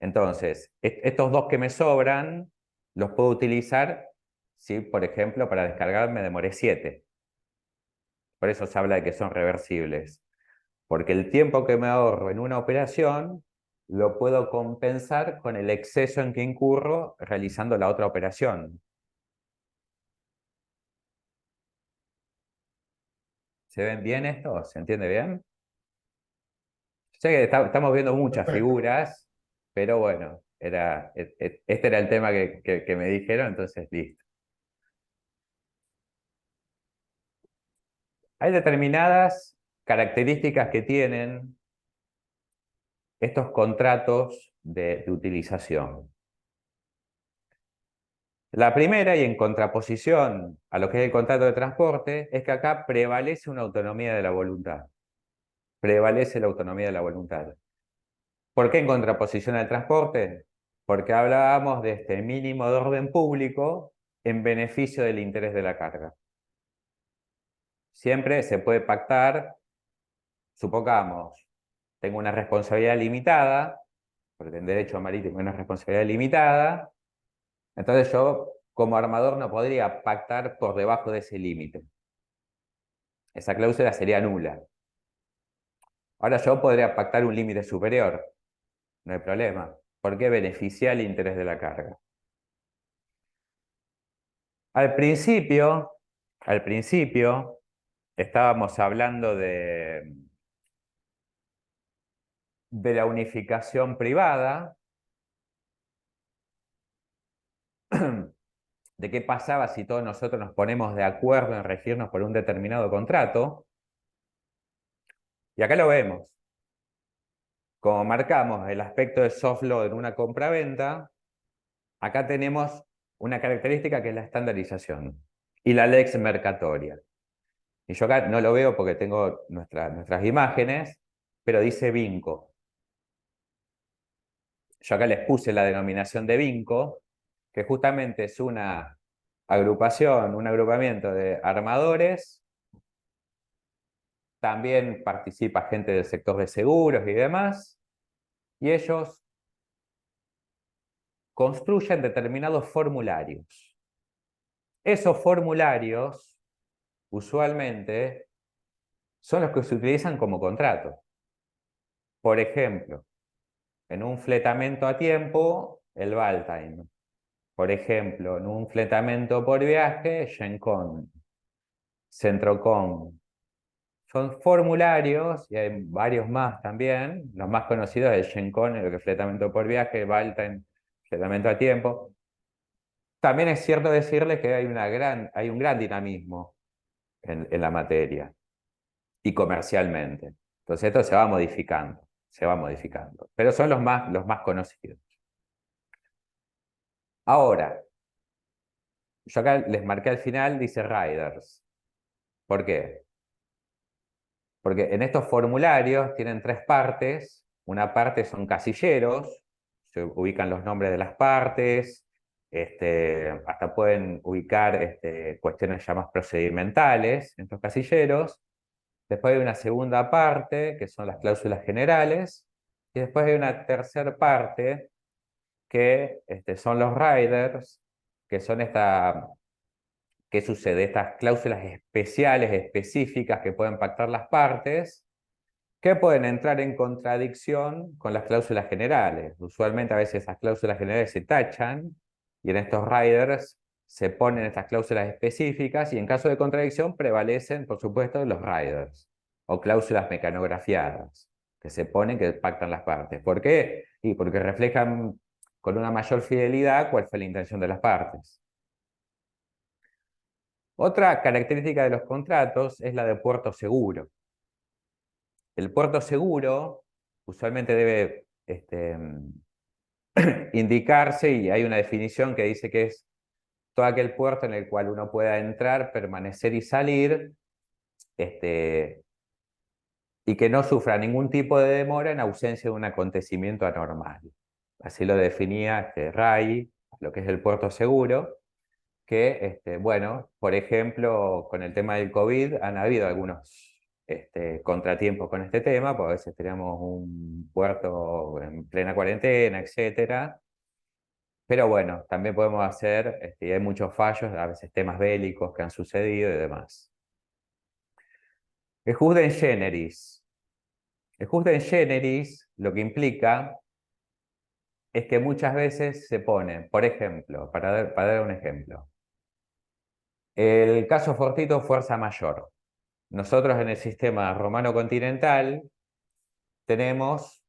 Entonces, estos 2 que me sobran los puedo utilizar si, por ejemplo, para descargar me demoré 7. Por eso se habla de que son reversibles. Porque el tiempo que me ahorro en una operación lo puedo compensar con el exceso en que incurro realizando la otra operación. ¿Se ven bien esto? ¿Se entiende bien? Sé que estamos viendo muchas Perfecto. figuras, pero bueno, este era el tema que me dijeron, entonces listo. Hay determinadas características que tienen estos contratos de utilización. La primera, y en contraposición a lo que es el contrato de transporte, es que acá prevalece una autonomía de la voluntad. Prevalece la autonomía de la voluntad. ¿Por qué en contraposición al transporte? Porque hablábamos de este mínimo de orden público en beneficio del interés de la carga. Siempre se puede pactar, supongamos, tengo una responsabilidad limitada, porque en derecho marítimo hay una responsabilidad limitada, entonces yo como armador no podría pactar por debajo de ese límite. Esa cláusula sería nula. Ahora yo podría pactar un límite superior, no hay problema, porque beneficia el interés de la carga. Al principio estábamos hablando de la unificación privada, de qué pasaba si todos nosotros nos ponemos de acuerdo en regirnos por un determinado contrato. Y acá lo vemos. Como marcamos el aspecto de soft law en una compraventa, acá tenemos una característica que es la estandarización y la lex mercatoria. Y yo acá no lo veo porque tengo nuestras imágenes, pero dice vinco. Yo acá les puse la denominación de vinco, que justamente es una agrupación, un agrupamiento de armadores. También participa gente del sector de seguros y demás. Y ellos construyen determinados formularios. Esos formularios, usualmente, son los que se utilizan como contrato. Por ejemplo, en un fletamento a tiempo, el Valtime. Por ejemplo, en un fletamento por viaje, Gencon, Centrocon. Son formularios, y hay varios más también. Los más conocidos es Gencon, el que es fletamento por viaje, Valtime, fletamento a tiempo. También es cierto decirles que hay un gran dinamismo en la materia y comercialmente. Entonces esto se va modificando, pero son los más conocidos. Ahora, yo acá les marqué al final, dice riders. ¿Por qué? Porque en estos formularios tienen tres partes. Una parte son casilleros, se ubican los nombres de las partes, hasta pueden ubicar cuestiones ya más procedimentales en estos casilleros. Después hay una segunda parte, que son las cláusulas generales, y después hay una tercera parte, que son los riders, que son ¿qué sucede? Estas cláusulas especiales, específicas, que pueden pactar las partes, que pueden entrar en contradicción con las cláusulas generales. Usualmente a veces esas cláusulas generales se tachan, y en estos riders se ponen estas cláusulas específicas, y en caso de contradicción prevalecen, por supuesto, los riders, o cláusulas mecanografiadas, que se ponen, que pactan las partes. ¿Por qué? Y porque reflejan con una mayor fidelidad cuál fue la intención de las partes. Otra característica de los contratos es la de puerto seguro. El puerto seguro usualmente debe indicarse, y hay una definición que dice que es todo aquel puerto en el cual uno pueda entrar, permanecer y salir, y que no sufra ningún tipo de demora en ausencia de un acontecimiento anormal. Así lo definía RAI, lo que es el puerto seguro, que, bueno, por ejemplo, con el tema del COVID han habido algunos contratiempos con este tema, porque a veces teníamos un puerto en plena cuarentena, etcétera. Pero bueno, también podemos hacer, y hay muchos fallos, a veces temas bélicos que han sucedido y demás. El jus in generis. El jus in generis lo que implica es que muchas veces se pone, por ejemplo, para dar un ejemplo, el caso fortuito, fuerza mayor. Nosotros en el sistema romano continental tenemos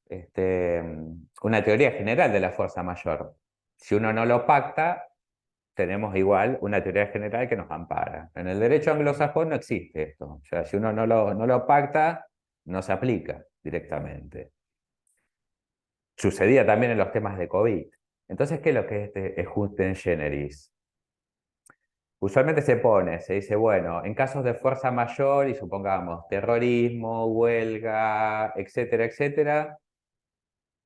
una teoría general de la fuerza mayor. Si uno no lo pacta, tenemos igual una teoría general que nos ampara. En el derecho anglosajón no existe esto. O sea, si uno no lo pacta, no se aplica directamente. Sucedía también en los temas de COVID. Entonces, ¿qué es lo que es este jus in generis? Usualmente se dice, bueno, en casos de fuerza mayor, y supongamos terrorismo, huelga, etcétera, etcétera,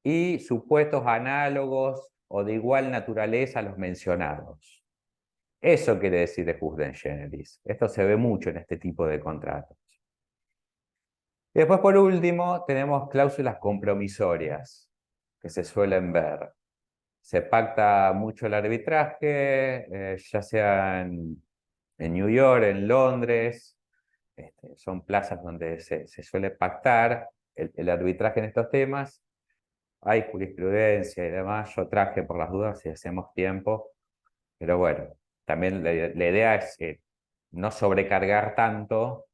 y supuestos análogos o de igual naturaleza a los mencionados. Eso quiere decir de jus in generis. Esto se ve mucho en este tipo de contratos. Y después, por último, tenemos cláusulas compromisorias que se suelen ver. Se pacta mucho el arbitraje, ya sea en New York, en Londres, son plazas donde se suele pactar el arbitraje en estos temas. Hay jurisprudencia y demás. Yo traje por las dudas si hacemos tiempo, pero bueno, también la idea es no sobrecargar tanto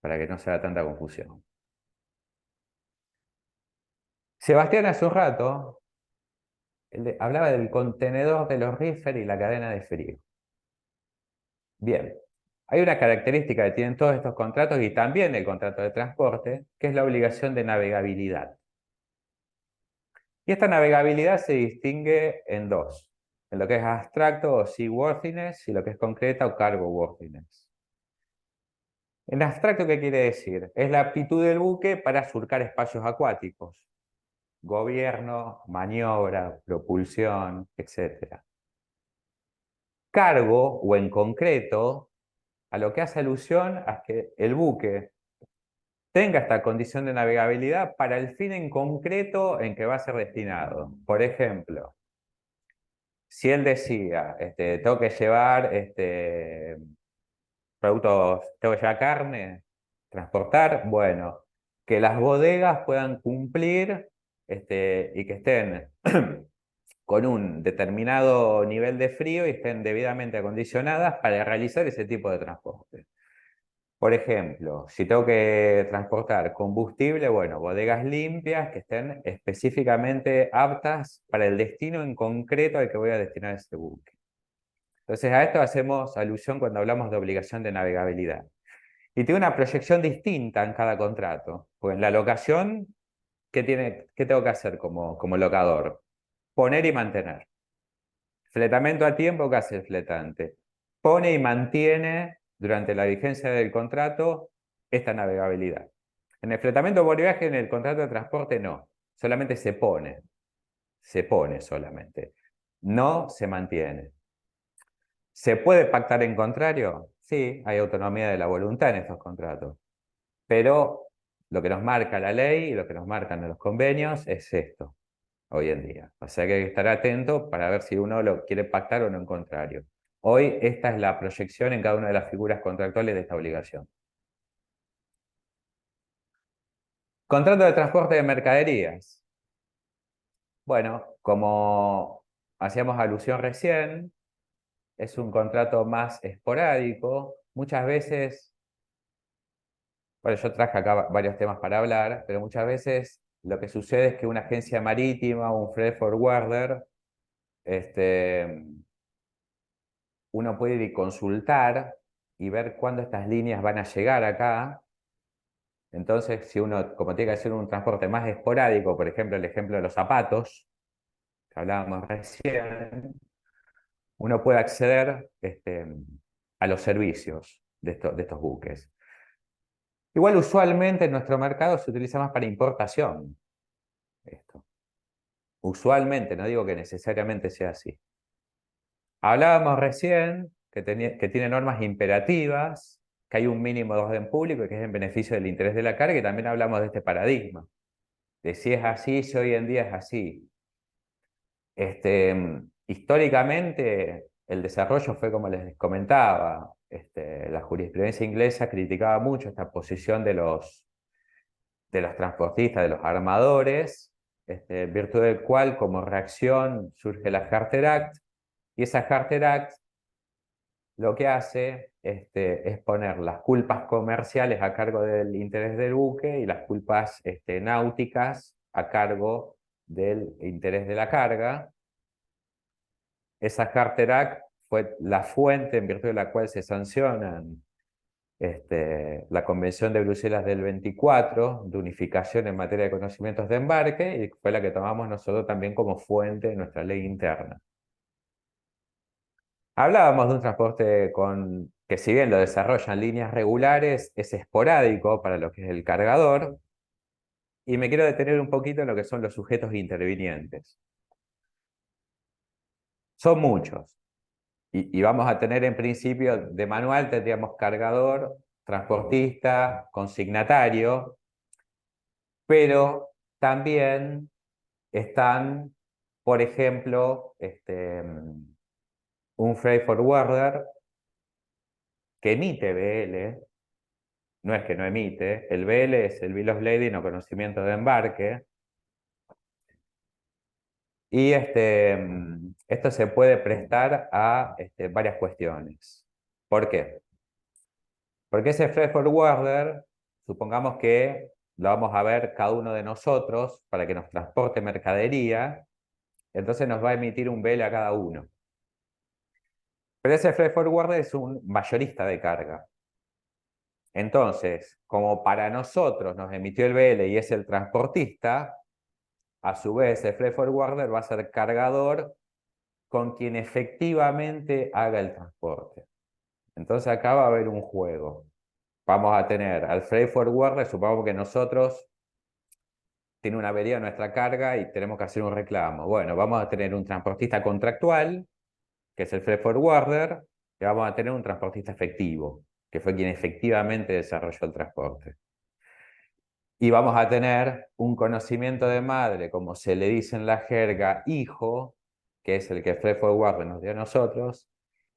para que no se haga tanta confusión. Sebastián hace un rato hablaba del contenedor de los reefer y la cadena de frío. Bien, hay una característica que tienen todos estos contratos, y también el contrato de transporte, que es la obligación de navegabilidad. Y esta navegabilidad se distingue en dos: en lo que es abstracto o seaworthiness, y lo que es concreta o cargo-worthiness. En abstracto, ¿qué quiere decir? Es la aptitud del buque para surcar espacios acuáticos: gobierno, maniobra, propulsión, etc. Cargo, o en concreto, a lo que hace alusión a que el buque tenga esta condición de navegabilidad para el fin en concreto en que va a ser destinado. Por ejemplo, si él decía, tengo que llevar productos, tengo que llevar carne, transportar, bueno, que las bodegas puedan cumplir y que estén con un determinado nivel de frío y estén debidamente acondicionadas para realizar ese tipo de transporte. Por ejemplo, si tengo que transportar combustible, bueno, bodegas limpias que estén específicamente aptas para el destino en concreto al que voy a destinar ese buque. Entonces, a esto hacemos alusión cuando hablamos de obligación de navegabilidad. Y tiene una proyección distinta en cada contrato. Pues en la locación, ¿qué tengo que hacer como locador? Poner y mantener. Fletamento a tiempo, ¿qué hace el fletante? Pone y mantiene durante la vigencia del contrato esta navegabilidad. En el fletamento por viaje, en el contrato de transporte, no. Solamente se pone. Se pone solamente. No se mantiene. ¿Se puede pactar en contrario? Sí, hay autonomía de la voluntad en estos contratos. Pero lo que nos marca la ley y lo que nos marcan los convenios es esto, hoy en día. O sea que hay que estar atento para ver si uno lo quiere pactar o no en contrario. Hoy esta es la proyección en cada una de las figuras contractuales de esta obligación. Contrato de transporte de mercaderías. Bueno, como hacíamos alusión recién, es un contrato más esporádico. Muchas veces, bueno, yo traje acá varios temas para hablar, pero muchas veces lo que sucede es que una agencia marítima o un freight forwarder, uno puede ir y consultar y ver cuándo estas líneas van a llegar acá. Entonces, si uno, como tiene que hacer un transporte más esporádico, por ejemplo, el ejemplo de los zapatos, que hablábamos recién, uno puede acceder a los servicios de estos buques. Igual usualmente en nuestro mercado se utiliza más para importación esto. Usualmente, no digo que necesariamente sea así. Hablábamos recién que tiene normas imperativas, que hay un mínimo de orden público y que es en beneficio del interés de la carga, y también hablamos de este paradigma, de si es así, si hoy en día es así. Históricamente, el desarrollo fue como les comentaba. La jurisprudencia inglesa criticaba mucho esta posición de los transportistas, de los armadores, en virtud del cual, como reacción, surge la Charter Act, y esa Charter Act lo que hace es poner las culpas comerciales a cargo del interés del buque y las culpas náuticas a cargo del interés de la carga. Esa Charter Act fue la fuente en virtud de la cual se sancionan la Convención de Bruselas del 24 de unificación en materia de conocimientos de embarque, y fue la que tomamos nosotros también como fuente de nuestra ley interna. Hablábamos de un transporte que, si bien lo desarrolla en líneas regulares, es esporádico para lo que es el cargador, y me quiero detener un poquito en lo que son los sujetos intervinientes. Son muchos. Y vamos a tener en principio, de manual tendríamos cargador, transportista, consignatario, pero también están, por ejemplo, un freight forwarder que emite BL, no es que no emite, el BL es el Bill of Lading o conocimiento de embarque, y esto se puede prestar a varias cuestiones. ¿Por qué? Porque ese freight forwarder, supongamos que lo vamos a ver cada uno de nosotros para que nos transporte mercadería, entonces nos va a emitir un BL a cada uno. Pero ese freight forwarder es un mayorista de carga. Entonces, como para nosotros nos emitió el BL y es el transportista, a su vez el freight forwarder va a ser cargador con quien efectivamente haga el transporte. Entonces acá va a haber un juego. Vamos a tener al freight forwarder, supongamos que nosotros tiene una avería en nuestra carga y tenemos que hacer un reclamo. Bueno, vamos a tener un transportista contractual, que es el freight forwarder, y vamos a tener un transportista efectivo, que fue quien efectivamente desarrolló el transporte. Y vamos a tener un conocimiento de madre, como se le dice en la jerga, hijo, que es el que el freight forwarder nos dio a nosotros,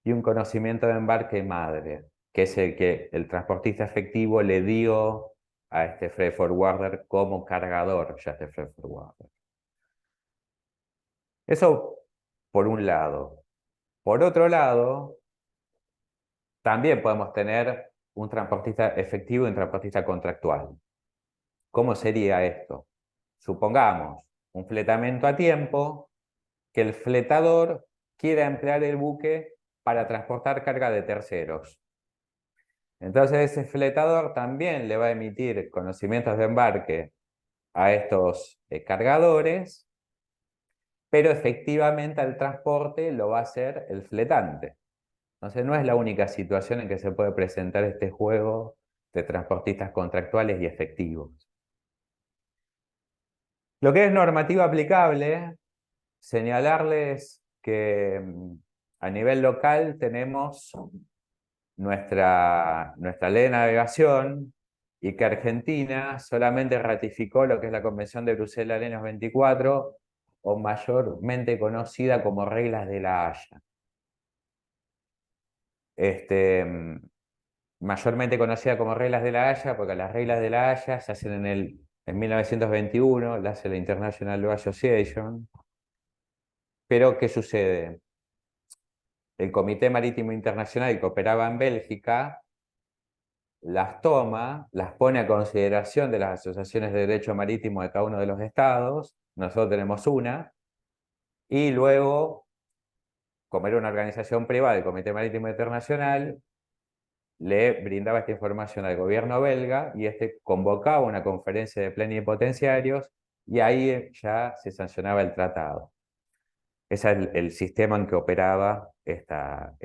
y un conocimiento de embarque madre, que es el que el transportista efectivo le dio a este freight forwarder como cargador, ya este freight forwarder. Eso por un lado. Por otro lado, también podemos tener un transportista efectivo y un transportista contractual. ¿Cómo sería esto? Supongamos un fletamento a tiempo, que el fletador quiera emplear el buque para transportar carga de terceros. Entonces ese fletador también le va a emitir conocimientos de embarque a estos cargadores, pero efectivamente al transporte lo va a hacer el fletante. Entonces no es la única situación en que se puede presentar este juego de transportistas contractuales y efectivos. Lo que es normativa aplicable, señalarles que a nivel local tenemos nuestra ley de navegación y que Argentina solamente ratificó lo que es la Convención de Bruselas 24, o mayormente conocida como reglas de la Haya. Mayormente conocida como reglas de la Haya, porque las reglas de la Haya se hacen en 1921, las hace la International Law Association. Pero, ¿qué sucede? El Comité Marítimo Internacional, que operaba en Bélgica, las toma, las pone a consideración de las asociaciones de derecho marítimo de cada uno de los estados. Nosotros tenemos una. Y luego, como era una organización privada, el Comité Marítimo Internacional le brindaba esta información al gobierno belga y este convocaba una conferencia de plenipotenciarios y ahí ya se sancionaba el tratado. Ese es el sistema en que operaba esta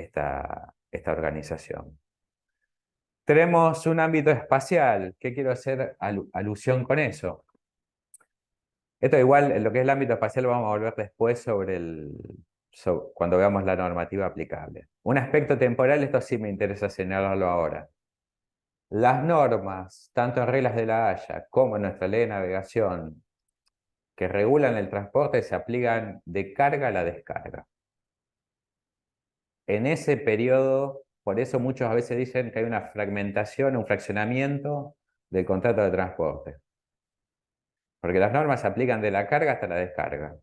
organización. Tenemos un ámbito espacial. ¿Qué quiero hacer alusión con eso? Esto igual, en lo que es el ámbito espacial, lo vamos a volver después cuando veamos la normativa aplicable. Un aspecto temporal, esto sí me interesa señalarlo ahora. Las normas, tanto en reglas de la Haya como en nuestra ley de navegación, que regulan el transporte, se aplican de carga a la descarga. En ese periodo, por eso muchas veces dicen que hay una fragmentación, un fraccionamiento del contrato de transporte. Porque las normas se aplican de la carga hasta la descarga.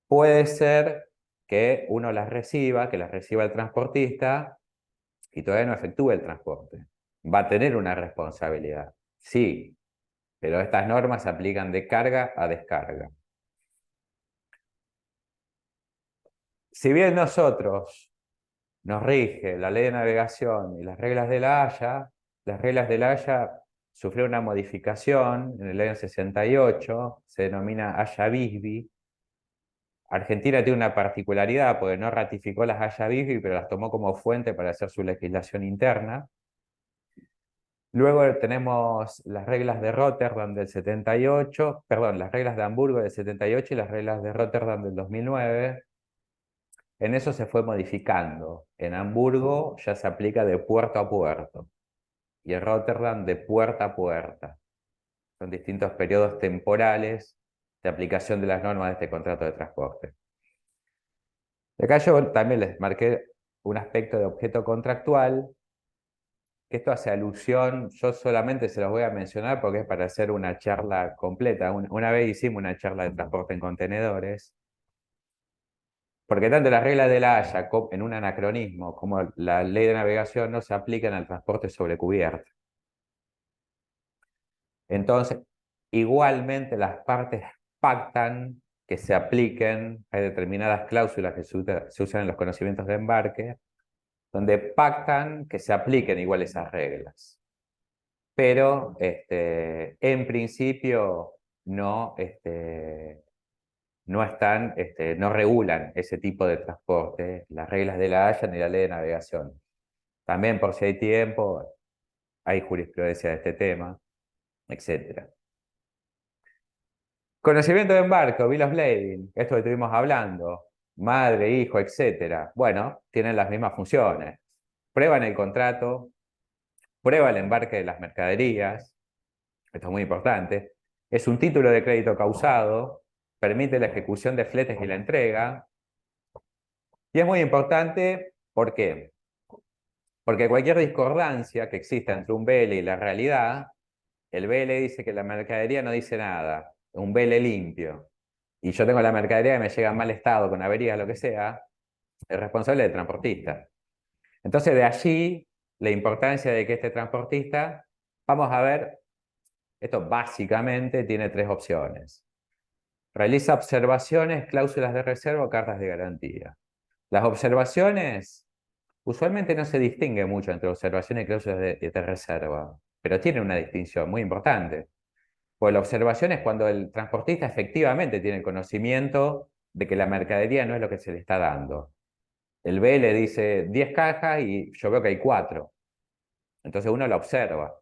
Puede ser que uno las reciba, que las reciba el transportista y todavía no efectúe el transporte. Va a tener una responsabilidad, sí, pero estas normas se aplican de carga a descarga. Si bien nosotros nos rige la ley de navegación y las reglas de la Haya, las reglas de la Haya sufrieron una modificación en el año 68, se denomina Haya-Visby. Argentina tiene una particularidad porque no ratificó las Haya-Visby, pero las tomó como fuente para hacer su legislación interna. Luego tenemos las reglas de Rotterdam del 78, perdón, las reglas de Hamburgo del 78 y las reglas de Rotterdam del 2009. En eso se fue modificando. En Hamburgo ya se aplica de puerto a puerto y en Rotterdam de puerta a puerta. Son distintos periodos temporales de aplicación de las normas de este contrato de transporte. Acá yo también les marqué un aspecto de objeto contractual, que esto hace alusión, yo solamente se los voy a mencionar porque es para hacer una charla completa. Una vez hicimos una charla de transporte en contenedores, porque tanto las reglas de la Haya en un anacronismo como la ley de navegación no se aplican al transporte sobre cubierta. Entonces, igualmente las partes pactan que se apliquen, hay determinadas cláusulas que se usan en los conocimientos de embarque, donde pactan que se apliquen igual esas reglas. Pero en principio no, no regulan ese tipo de transporte, las reglas de la Haya ni la ley de navegación. También, por si hay tiempo, hay jurisprudencia de este tema, etc. Conocimiento de embarque, bill of lading, esto que estuvimos hablando, madre, hijo, etc. Bueno, tienen las mismas funciones. Prueban el contrato, prueba el embarque de las mercaderías, esto es muy importante. Es un título de crédito causado, permite la ejecución de fletes y la entrega. Y es muy importante, ¿por qué? Porque cualquier discordancia que exista entre un BL y la realidad, el BL dice que la mercadería no dice nada, un BL limpio, y yo tengo la mercadería que me llega en mal estado, con averías, lo que sea, el responsable es el transportista. Entonces, de allí la importancia de que este transportista, vamos a ver, esto básicamente tiene tres opciones. Realiza observaciones, cláusulas de reserva o cartas de garantía. Las observaciones usualmente no se distingue mucho entre observación y cláusulas de reserva, pero tiene una distinción muy importante. Pues la observación es cuando el transportista efectivamente tiene conocimiento de que la mercadería no es lo que se le está dando. El B le dice 10 cajas y yo veo que hay 4. Entonces uno la observa.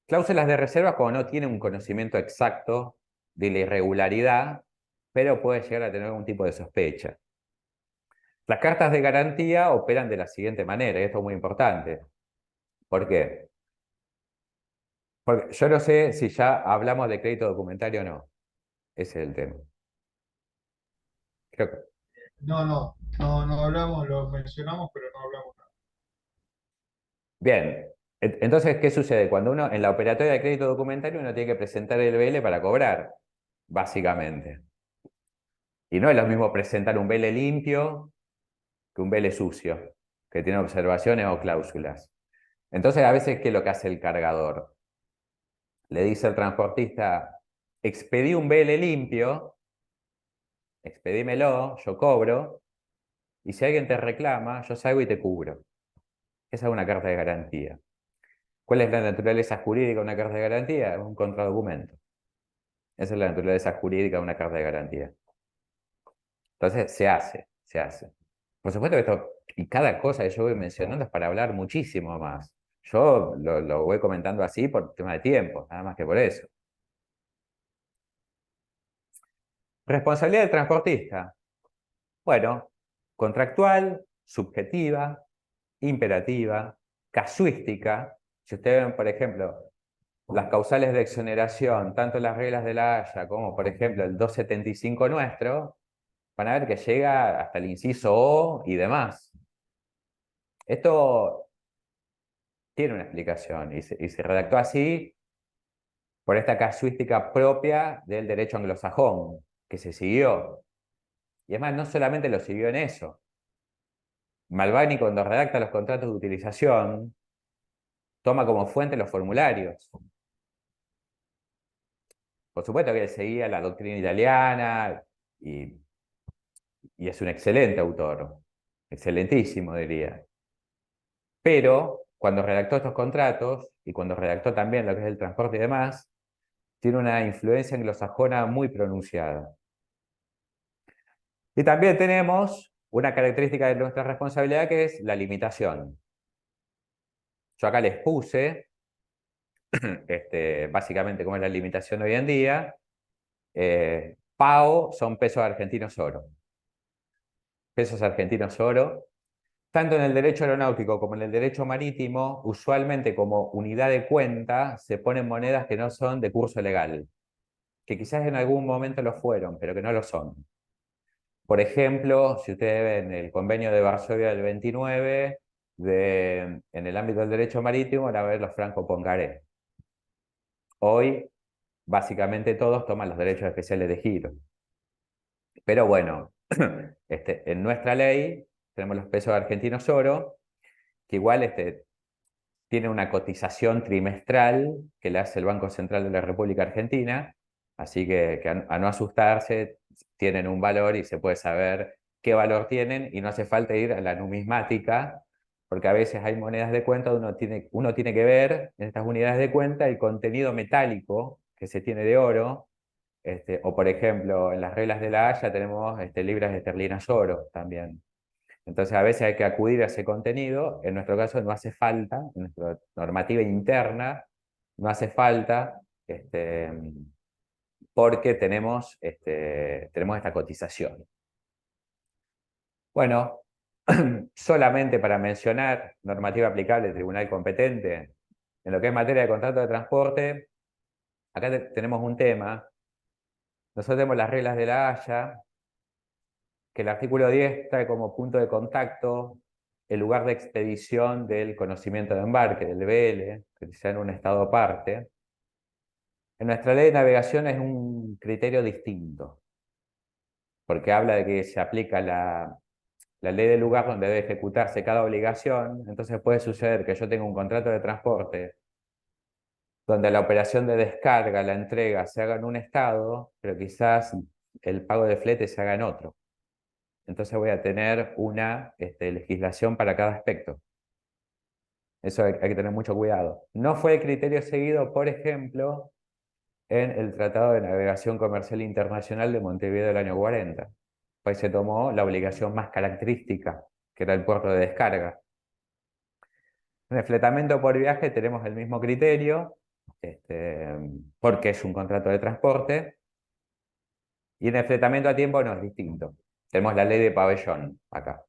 Cláusulas de reserva cuando no tiene un conocimiento exacto de la irregularidad, pero puede llegar a tener algún tipo de sospecha. Las cartas de garantía operan de la siguiente manera, y esto es muy importante. ¿Por qué? Porque yo no sé si ya hablamos de crédito documentario o no. Ese es el tema. Creo que... No hablamos, lo mencionamos, pero no hablamos nada. Bien. Entonces, ¿qué sucede? Cuando uno, en la operatoria de crédito documentario, uno tiene que presentar el BL para cobrar, básicamente. Y no es lo mismo presentar un BL limpio que un BL sucio, que tiene observaciones o cláusulas. Entonces, a veces, ¿qué es lo que hace el cargador? Le dice al transportista, expedí un BL limpio, expedímelo, yo cobro, y si alguien te reclama, yo salgo y te cubro. Esa es una carta de garantía. ¿Cuál es la naturaleza jurídica de una carta de garantía? Un contradocumento. Esa es la naturaleza jurídica de una carta de garantía. Entonces, se hace. Por supuesto que esto, y cada cosa que yo voy mencionando es para hablar muchísimo más. Yo lo voy comentando así por tema de tiempo, nada más que por eso. Responsabilidad del transportista. Bueno, contractual, subjetiva, imperativa, casuística. Si ustedes ven, por ejemplo, las causales de exoneración, tanto las reglas de la Haya como, por ejemplo, el 275 nuestro, van a ver que llega hasta el inciso O y demás. Esto tiene una explicación y se redactó así por esta casuística propia del derecho anglosajón, que se siguió. Y además no solamente lo siguió en eso. Malvani, cuando redacta los contratos de utilización, toma como fuente los formularios. Por supuesto que él seguía la doctrina italiana y es un excelente autor, excelentísimo diría. Pero cuando redactó estos contratos y cuando redactó también lo que es el transporte y demás, tiene una influencia anglosajona muy pronunciada. Y también tenemos una característica de nuestra responsabilidad que es la limitación. Yo acá les puse básicamente cómo es la limitación hoy en día. PAO son pesos argentinos oro. Pesos argentinos oro. Tanto en el derecho aeronáutico como en el derecho marítimo, usualmente como unidad de cuenta se ponen monedas que no son de curso legal, que quizás en algún momento lo fueron, pero que no lo son. Por ejemplo, si ustedes ven el convenio de Varsovia del 29, en el ámbito del derecho marítimo, van a ver los francos Pongaré. Hoy, básicamente todos toman los derechos especiales de giro. Pero bueno, en nuestra ley tenemos los pesos argentinos oro, que igual tiene una cotización trimestral que le hace el Banco Central de la República Argentina, así que a no asustarse, tienen un valor y se puede saber qué valor tienen y no hace falta ir a la numismática, porque a veces hay monedas de cuenta donde uno tiene que ver en estas unidades de cuenta el contenido metálico que se tiene de oro, o por ejemplo, en las reglas de la Haya tenemos libras esterlinas oro también. Entonces a veces hay que acudir a ese contenido, en nuestro caso no hace falta, en nuestra normativa interna no hace falta, porque tenemos esta cotización. Bueno, solamente para mencionar normativa aplicable del tribunal competente, en lo que es materia de contrato de transporte, acá tenemos un tema. Nosotros tenemos las reglas de la Haya, que el artículo 10 trae como punto de contacto el lugar de expedición del conocimiento de embarque, del BL, que sea en un estado aparte. En nuestra ley de navegación es un criterio distinto, porque habla de que se aplica la ley del lugar donde debe ejecutarse cada obligación. Entonces puede suceder que yo tenga un contrato de transporte donde la operación de descarga, la entrega, se haga en un estado, pero quizás el pago de flete se haga en otro. entonces voy a tener una legislación para cada aspecto. Eso hay que tener mucho cuidado. No fue el criterio seguido, por ejemplo, en el Tratado de Navegación Comercial Internacional de Montevideo del año 40. Pues se tomó la obligación más característica, que era el puerto de descarga. En el fletamento por viaje tenemos el mismo criterio, porque es un contrato de transporte, y en el fletamento a tiempo no es distinto. Tenemos la ley de pabellón acá.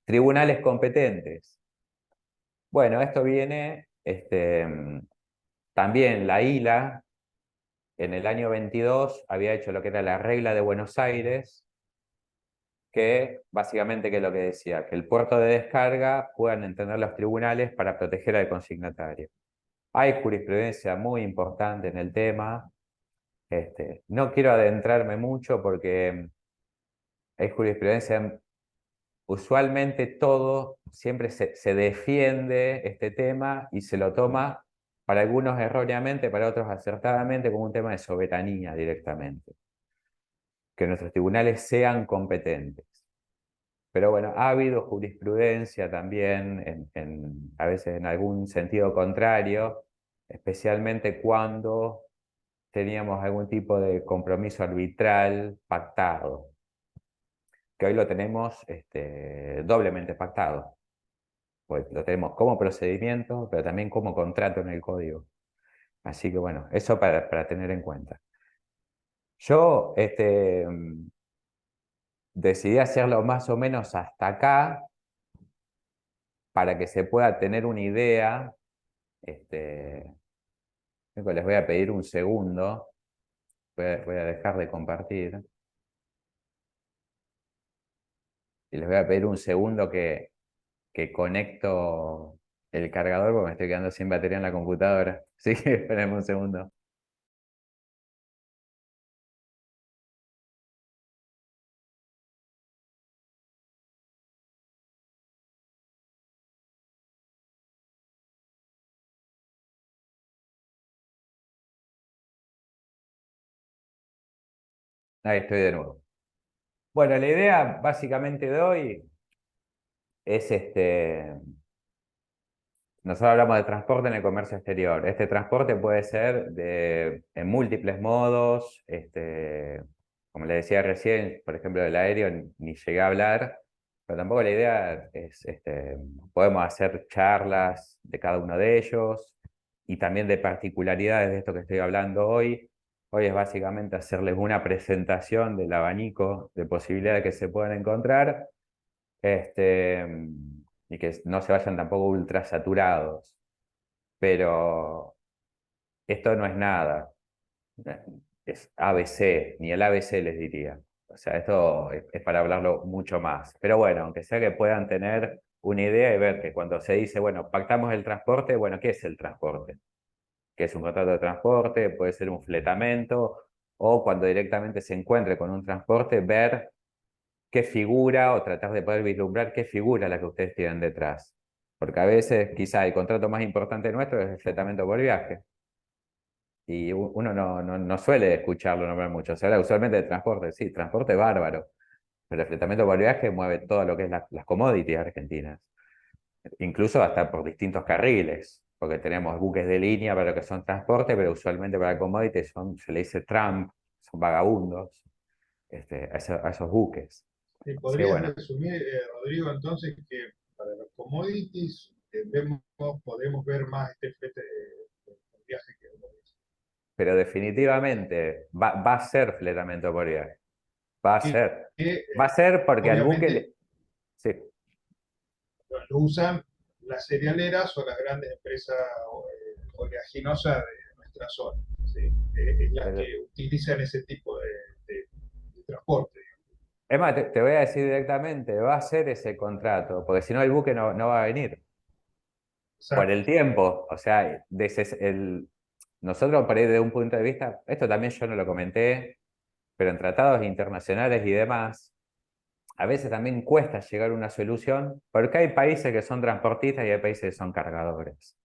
Tribunales competentes. Bueno, esto viene, también la ILA, en el año 22, había hecho lo que era la regla de Buenos Aires, que básicamente, ¿qué es lo que decía? Que el puerto de descarga puedan entender los tribunales para proteger al consignatario. Hay jurisprudencia muy importante en el tema. No quiero adentrarme mucho porque hay jurisprudencia, usualmente todo, siempre se defiende este tema y se lo toma, para algunos erróneamente, para otros acertadamente, como un tema de soberanía directamente. Que nuestros tribunales sean competentes. Pero bueno, ha habido jurisprudencia también, a veces en algún sentido contrario, especialmente cuando teníamos algún tipo de compromiso arbitral pactado, que hoy lo tenemos doblemente pactado. Pues lo tenemos como procedimiento, pero también como contrato en el código. Así que bueno, eso para tener en cuenta. Yo decidí hacerlo más o menos hasta acá, para que se pueda tener una idea. Les voy a pedir un segundo. Voy a dejar de compartir. Y les voy a pedir un segundo que conecto el cargador porque me estoy quedando sin batería en la computadora. Así que espérenme un segundo. Ahí estoy de nuevo. Bueno, la idea básicamente de hoy es nosotros hablamos de transporte en el comercio exterior. Este transporte puede ser en múltiples modos. Como les decía recién, por ejemplo, del aéreo ni llegué a hablar, pero tampoco la idea es, podemos hacer charlas de cada uno de ellos y también de particularidades de esto que estoy hablando hoy. Hoy es básicamente hacerles una presentación del abanico de posibilidades que se pueden encontrar. Y que no se vayan tampoco ultra saturados. Pero esto no es nada, es ABC, ni el ABC les diría. O sea, esto es para hablarlo mucho más. Pero bueno, aunque sea que puedan tener una idea y ver que cuando se dice, bueno, pactamos el transporte, bueno, ¿qué es el transporte? ¿Qué es un contrato de transporte? Puede ser un fletamento, o cuando directamente se encuentre con un transporte, ver qué figura o tratar de poder vislumbrar qué figura la que ustedes tienen detrás. Porque a veces quizá el contrato más importante nuestro es el fletamento por viaje. Y uno no suele escucharlo nombrar mucho. Se habla usualmente de transporte, sí, transporte bárbaro. Pero el fletamento por viaje mueve todo lo que es las commodities argentinas. Incluso hasta por distintos carriles. Porque tenemos buques de línea para lo que son transporte, pero usualmente para commodities se le dice Trump, son vagabundos, a esos buques. ¿Y Así que podrías bueno. resumir, Rodrigo, entonces que para los commodities podemos ver más este flete de viaje que vos decís? Pero definitivamente va a ser fletamento por viaje. Va a Que, ser. que, Va a ser porque al buque... obviamente Sí, lo usan las cerealeras o las grandes empresas oleaginosas de nuestra zona, ¿sí? Las pero- que utilizan ese tipo de transporte. es más, te voy a decir directamente, va a ser ese contrato, porque si no el buque no va a venir. Por Exacto. el tiempo, o sea, nosotros por ahí desde un punto de vista, esto también yo no lo comenté, pero en tratados internacionales y demás, a veces también cuesta llegar a una solución, porque hay países que son transportistas y hay países que son cargadores.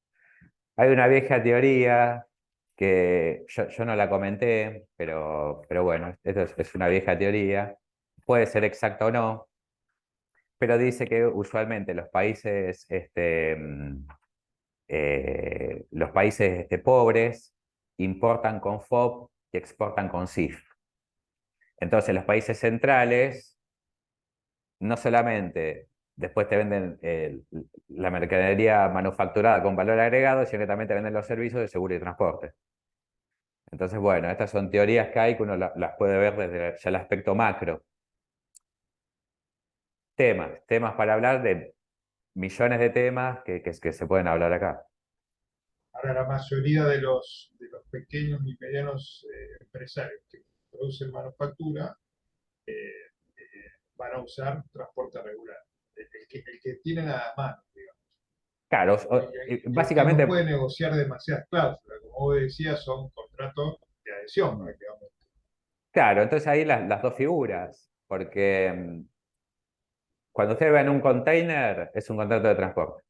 Hay una vieja teoría que yo no la comenté, pero bueno, esto es una vieja teoría, puede ser exacta o no, pero dice que usualmente los países pobres importan con FOB y exportan con CIF. Entonces los países centrales no solamente después te venden la mercadería manufacturada con valor agregado, sino que también te venden los servicios de seguro y transporte. Entonces, bueno, estas son teorías que hay que uno las puede ver desde ya el aspecto macro. Temas para hablar de millones de temas que se pueden hablar acá. Ahora, la mayoría de los pequeños y medianos empresarios que producen manufactura van a usar transporte regular. El que tienen a mano, digamos. Claro, El que no básicamente, puede negociar demasiadas cláusulas, como vos decías, son contratos de adhesión prácticamente. claro, entonces ahí las dos figuras, porque cuando ustedes vean un container, es un contrato de transporte.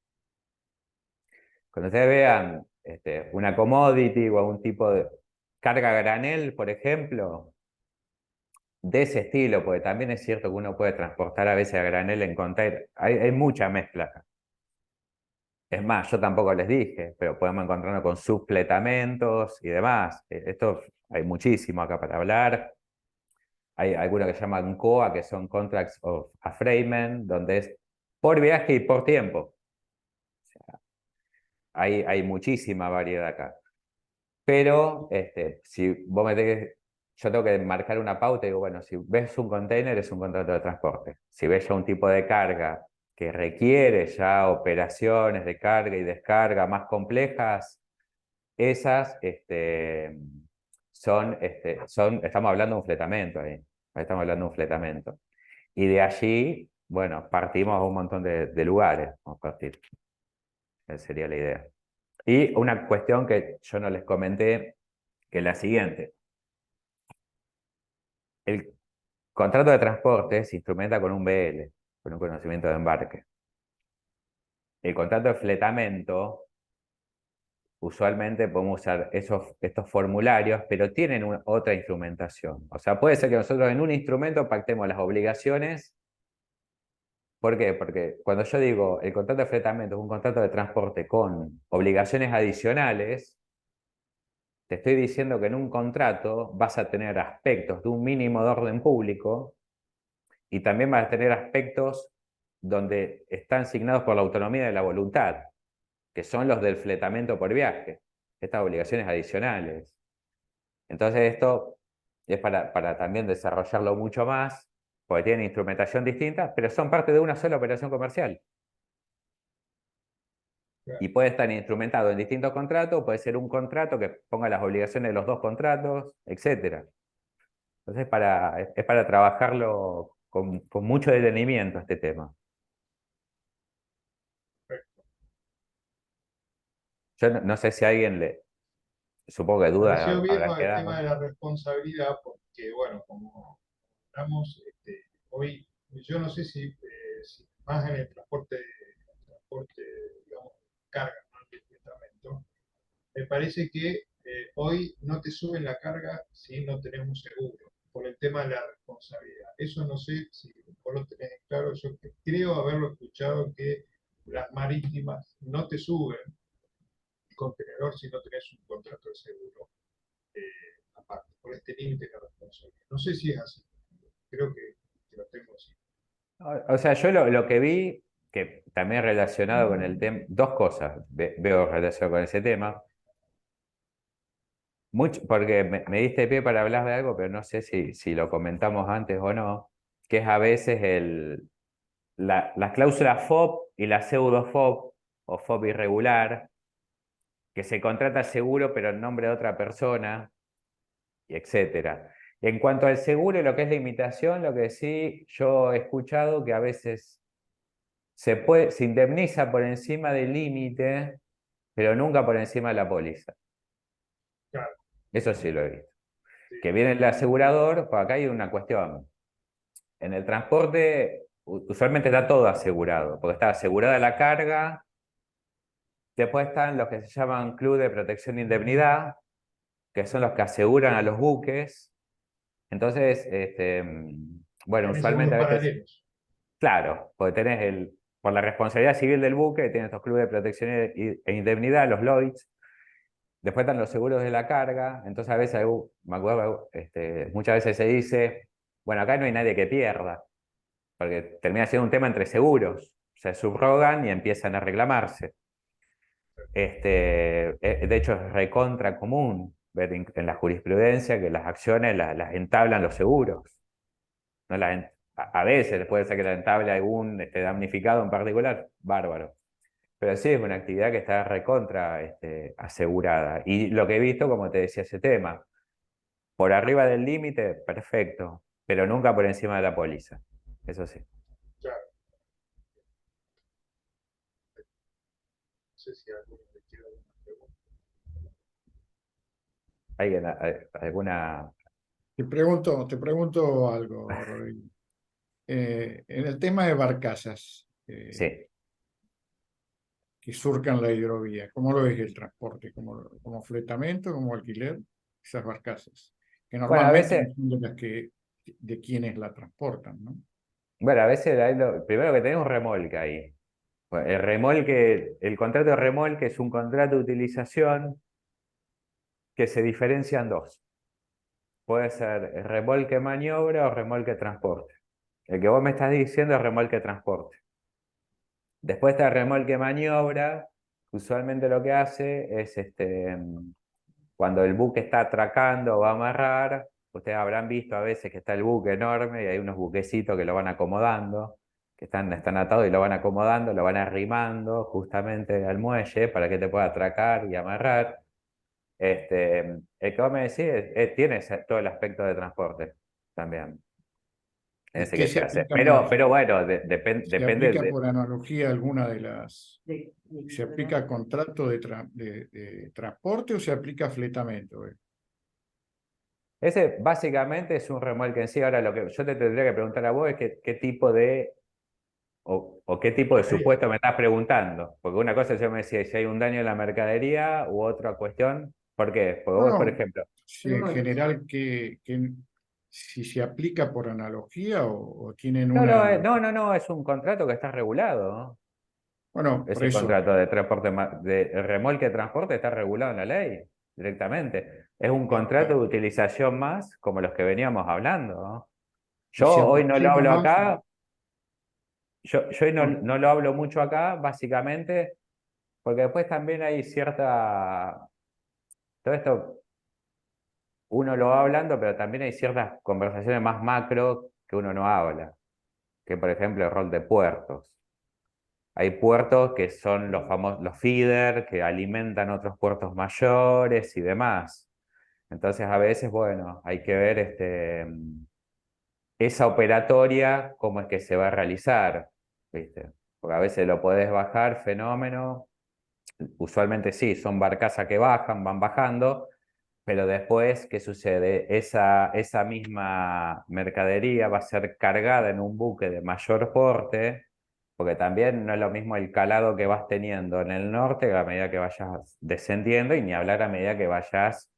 Cuando ustedes vean una commodity o un tipo de carga a granel, por ejemplo, de ese estilo, porque también es cierto que uno puede transportar a veces a granel en container. Hay mucha mezcla acá. Es más, yo tampoco les dije, pero podemos encontrarnos con subfletamentos y demás. Esto hay muchísimo acá para hablar. Hay algunos que se llaman COA, que son Contracts of Affreightment, donde es por viaje y por tiempo. Hay muchísima variedad acá. Pero si vos yo tengo que marcar una pauta y digo, bueno, si ves un container es un contrato de transporte. Si ves ya un tipo de carga que requiere ya operaciones de carga y descarga más complejas, esas estamos hablando de un fletamento ahí. Ahí estamos hablando de un fletamento. Y de allí, bueno, partimos a un montón de lugares. Vamos a partir. Esa sería la idea. Y una cuestión que yo no les comenté, que es la siguiente. El contrato de transporte se instrumenta con un BL, con un conocimiento de embarque. El contrato de fletamento, usualmente podemos usar estos formularios, pero tienen otra instrumentación. O sea, puede ser que nosotros en un instrumento pactemos las obligaciones. ¿Por qué? Porque cuando yo digo el contrato de fletamento es un contrato de transporte con obligaciones adicionales, te estoy diciendo que en un contrato vas a tener aspectos de un mínimo de orden público y también vas a tener aspectos donde están asignados por la autonomía de la voluntad, que son los del fletamento por viaje, estas obligaciones adicionales. Entonces esto es para también desarrollarlo mucho más, porque tienen instrumentación distinta, pero son parte de una sola operación comercial. Y puede estar instrumentado en distintos contratos, puede ser un contrato que ponga las obligaciones de los dos contratos, etc. Entonces es para trabajarlo con mucho detenimiento este tema. Yo no sé si a alguien supongo que Pareció dudas bien habrán con el tema quedado. de la responsabilidad, porque, bueno, como hablamos, hoy, yo no sé si más en el transporte, digamos, carga, ¿no? El departamento, me parece que hoy no te suben la carga si no tenés un seguro, por el tema de la responsabilidad. Eso no sé si vos lo tenés claro, yo creo haberlo escuchado que las marítimas no te suben el contenedor si no tenés un contrato de seguro aparte, por este límite de responsabilidad. No sé si es así, creo que lo tengo así. O sea, yo lo que vi, que también relacionado con el tema, dos cosas veo relacionado con ese tema. Mucho, porque me diste pie para hablar de algo, pero no sé si lo comentamos antes o no, que es a veces la cláusula FOB y la pseudo FOB o FOB irregular, que se contrata seguro pero en nombre de otra persona, y etcétera. En cuanto al seguro y lo que es la imitación, lo que sí yo he escuchado que a veces se indemniza por encima del límite, pero nunca por encima de la póliza. Claro, Eso sí lo he visto. sí, Que viene el asegurador, pues acá hay una cuestión. En el transporte usualmente está todo asegurado, porque está asegurada la carga, después están los que se llaman Club de Protección e Indemnidad, que son los que aseguran a los buques. Entonces, bueno, Tenés usualmente seguros a veces, paralelos. claro, porque tenés por la responsabilidad civil del buque, tienes estos clubes de protección e indemnidad, los Lloyds. Después están los seguros de la carga. Entonces a veces, me acuerdo, muchas veces se dice, bueno, acá no hay nadie que pierda, porque termina siendo un tema entre seguros. Se subrogan y empiezan a reclamarse. De hecho, es recontra común ver en la jurisprudencia que las acciones las entablan los seguros. No a veces puede ser que la entable algún damnificado en particular, bárbaro. Pero sí, es una actividad que está recontra asegurada. Y lo que he visto, como te decía, ese tema, por arriba del límite, perfecto, pero nunca por encima de la póliza. Eso sí. Claro. No sé si alguno le quiere alguna pregunta. ¿Alguien, alguna? Te pregunto algo, Rodrigo. En el tema de barcazas Sí. que surcan la hidrovía, ¿cómo lo ves el transporte? ¿Como fletamento, como alquiler? Esas barcazas, que Bueno, a normalmente veces, son de quienes la transportan, ¿no? bueno, a veces primero que tenemos un remolque ahí. Bueno, el contrato de remolque es un contrato de utilización que se diferencia en dos. Puede ser remolque maniobra o remolque transporte. El que vos me estás diciendo es remolque transporte. Después está el remolque maniobra, usualmente lo que hace es cuando el buque está atracando o va a amarrar, ustedes habrán visto a veces que está el buque enorme y hay unos buquecitos que lo van acomodando, que están atados y lo van acomodando, lo van arrimando justamente al muelle para que te pueda atracar y amarrar. El que vos me decís tiene todo el aspecto de transporte también, en ¿Y ese qué que se se hace. aplica Pero bueno, se depende aplica de. por analogía alguna de las... ¿Se aplica contrato de transporte o se aplica fletamento? Ese básicamente es un remolque en sí. Ahora lo que yo te tendría que preguntar a vos es qué tipo de o qué tipo de Mercadería. supuesto me estás preguntando. Porque una cosa yo me decía si hay un daño en la mercadería u otra cuestión. ¿Por qué? Porque vos, por Bueno, ejemplo, si en general si se aplica por analogía o tienen una... no, es un contrato que está regulado, ¿no? Bueno, por Ese eso, contrato de transporte, de remolque de transporte está regulado en la ley directamente. Es un contrato de utilización más como los que veníamos hablando, ¿no? y Yo se hoy no lo aproxima hablo más... acá, yo hoy no, no lo hablo mucho acá, básicamente, porque después también hay cierta. Todo esto uno lo va hablando, pero también hay ciertas conversaciones más macro que uno no habla, que por ejemplo el rol de puertos. Hay puertos que son los famosos, los feeder, que alimentan otros puertos mayores y demás. Entonces a veces, bueno, hay que ver esa operatoria, cómo es que se va a realizar, ¿viste? Porque a veces lo podés bajar, fenómeno. Usualmente sí, son barcazas que bajan, van bajando, pero después, ¿qué sucede? Esa misma mercadería va a ser cargada en un buque de mayor porte, porque también no es lo mismo el calado que vas teniendo en el norte a medida que vayas descendiendo, y ni hablar a medida que vayas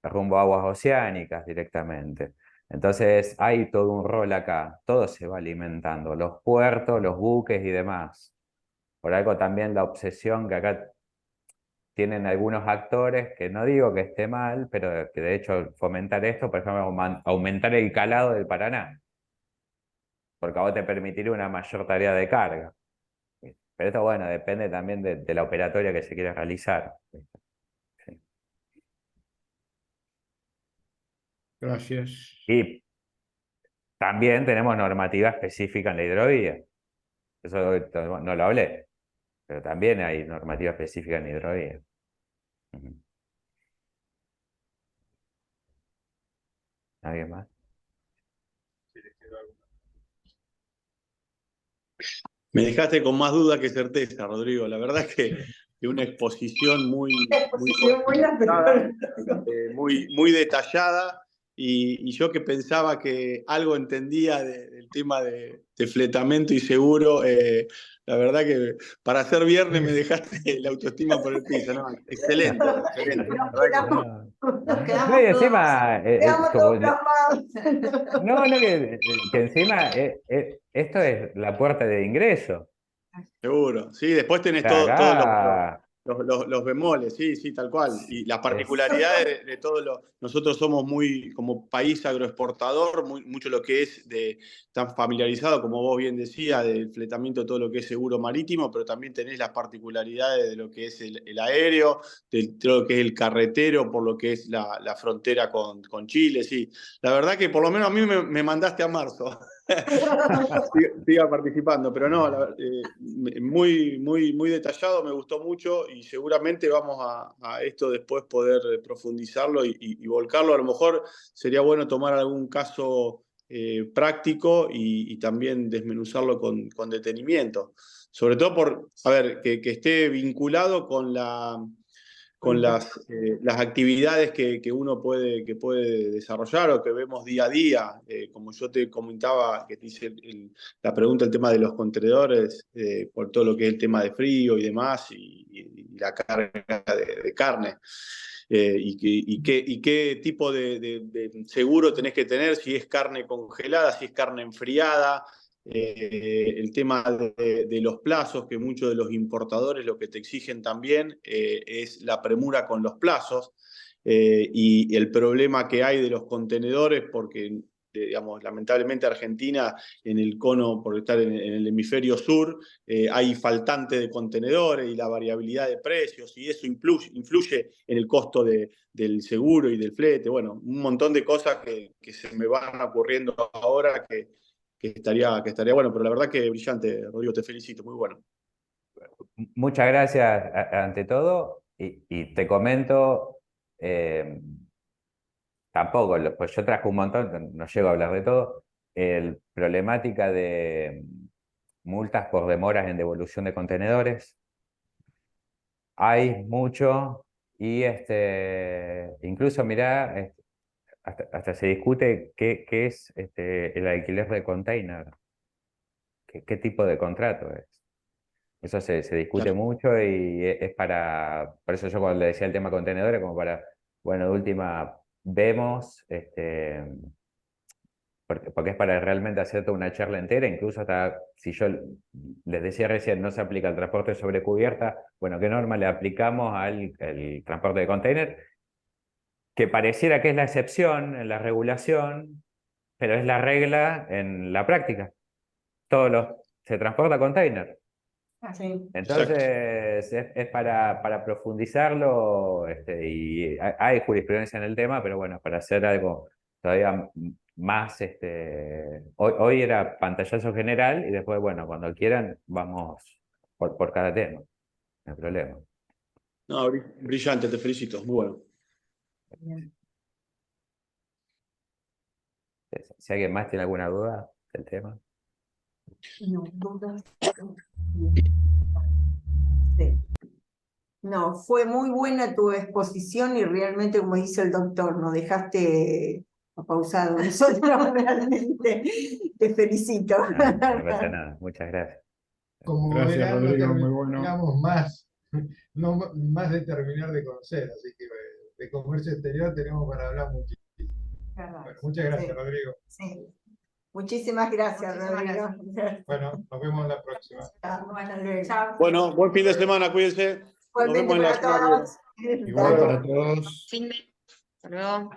rumbo a aguas oceánicas directamente. Entonces hay todo un rol acá, todo se va alimentando, los puertos, los buques y demás. Por algo también la obsesión que acá tienen algunos actores, que no digo que esté mal, pero que de hecho fomentar esto, por ejemplo, aumentar el calado del Paraná, porque a vos te permitiría una mayor tarea de carga. Pero esto, bueno, depende también de la operatoria que se quiera realizar. Sí. gracias. Y también tenemos normativa específica en la hidrovía. Eso no lo hablé, pero también hay normativa específica en hidrovía. Ujú. ¿Alguien más? Si le quedó alguna. Me dejaste con más duda que certeza, Rodrigo. La verdad es que una exposición muy, muy, muy detallada y yo que pensaba que algo entendía del tema de fletamento y seguro, la verdad que para ser viernes me dejaste la autoestima por el piso, ¿no? Excelente, excelente. La Nos verdad que quedamos, nos No, y quedamos encima, todos plasmados. no, que encima esto es la puerta de ingreso. seguro, sí, después tenés O sea, todos acá los bemoles, sí, sí, tal cual. Y las es, particularidades de todos los. Nosotros somos muy, como país agroexportador, mucho lo que es tan familiarizado, como vos bien decías, del fletamiento de todo lo que es seguro marítimo, pero también tenés las particularidades de lo que es el aéreo, de todo lo que es el carretero, por lo que es la frontera con Chile, sí. La verdad que por lo menos a mí me mandaste a marzo. Siga participando, pero no, muy, muy, muy detallado, me gustó mucho y seguramente vamos a esto después poder profundizarlo y volcarlo. A lo mejor sería bueno tomar algún caso práctico y también desmenuzarlo con detenimiento, sobre todo a ver, que esté vinculado con las actividades que uno puede desarrollar o que vemos día a día. Como yo te comentaba, que te hice la pregunta, el tema de los contenedores, por todo lo que es el tema de frío y demás, y la carga de carne. Y qué tipo de seguro tenés que tener, si es carne congelada, si es carne enfriada. El tema de los plazos, que muchos de los importadores lo que te exigen también es la premura con los plazos, y el problema que hay de los contenedores, porque digamos, lamentablemente Argentina en el cono, por estar en el hemisferio sur, hay faltante de contenedores y la variabilidad de precios, y eso influye en el costo del seguro y del flete. Bueno, un montón de cosas que se me van ocurriendo ahora que estaría bueno, pero la verdad que brillante, Rodrigo, te felicito, muy bueno. muchas gracias ante todo y te comento, tampoco, pues yo traje un montón, no llego a hablar de todo, problemática de multas por demoras en devolución de contenedores. Hay mucho y incluso mirá, hasta se discute qué es el alquiler de container, qué tipo de contrato es. Eso se discute Claro. mucho y es por eso yo cuando le decía el tema contenedores, como para, bueno, de última, vemos, porque es para realmente hacer toda una charla entera, incluso hasta si yo les decía recién, no se aplica al transporte sobre cubierta, bueno, ¿qué norma le aplicamos al transporte de container? Que pareciera que es la excepción en la regulación, pero es la regla en la práctica. Se transporta container. Sí. Entonces, es para profundizarlo, y hay jurisprudencia en el tema, pero bueno, para hacer algo todavía más, hoy era pantallazo general y después, bueno, cuando quieran, vamos por cada tema, no hay problema. No, brillante, te felicito, muy bueno. Si alguien más tiene alguna duda del tema. No, dudas. Sí. No, fue muy buena tu exposición y realmente, como dice el doctor, nos dejaste pausado. Nosotros realmente te felicito. No pasa nada, muchas gracias. Como Gracias, verán, no Rodrigo, muy bueno. terminamos más, no, más de terminar de conocer, así que de comercio exterior tenemos para hablar muchísimo. Bueno, muchas gracias, Sí, Rodrigo. sí. Muchísimas gracias, Rodrigo. Bueno, nos vemos en la próxima. Hasta luego. Bueno, buen fin de semana, cuídense. Nos Igualmente vemos en la para semana que viene. todos. Igual para todos. Hasta luego.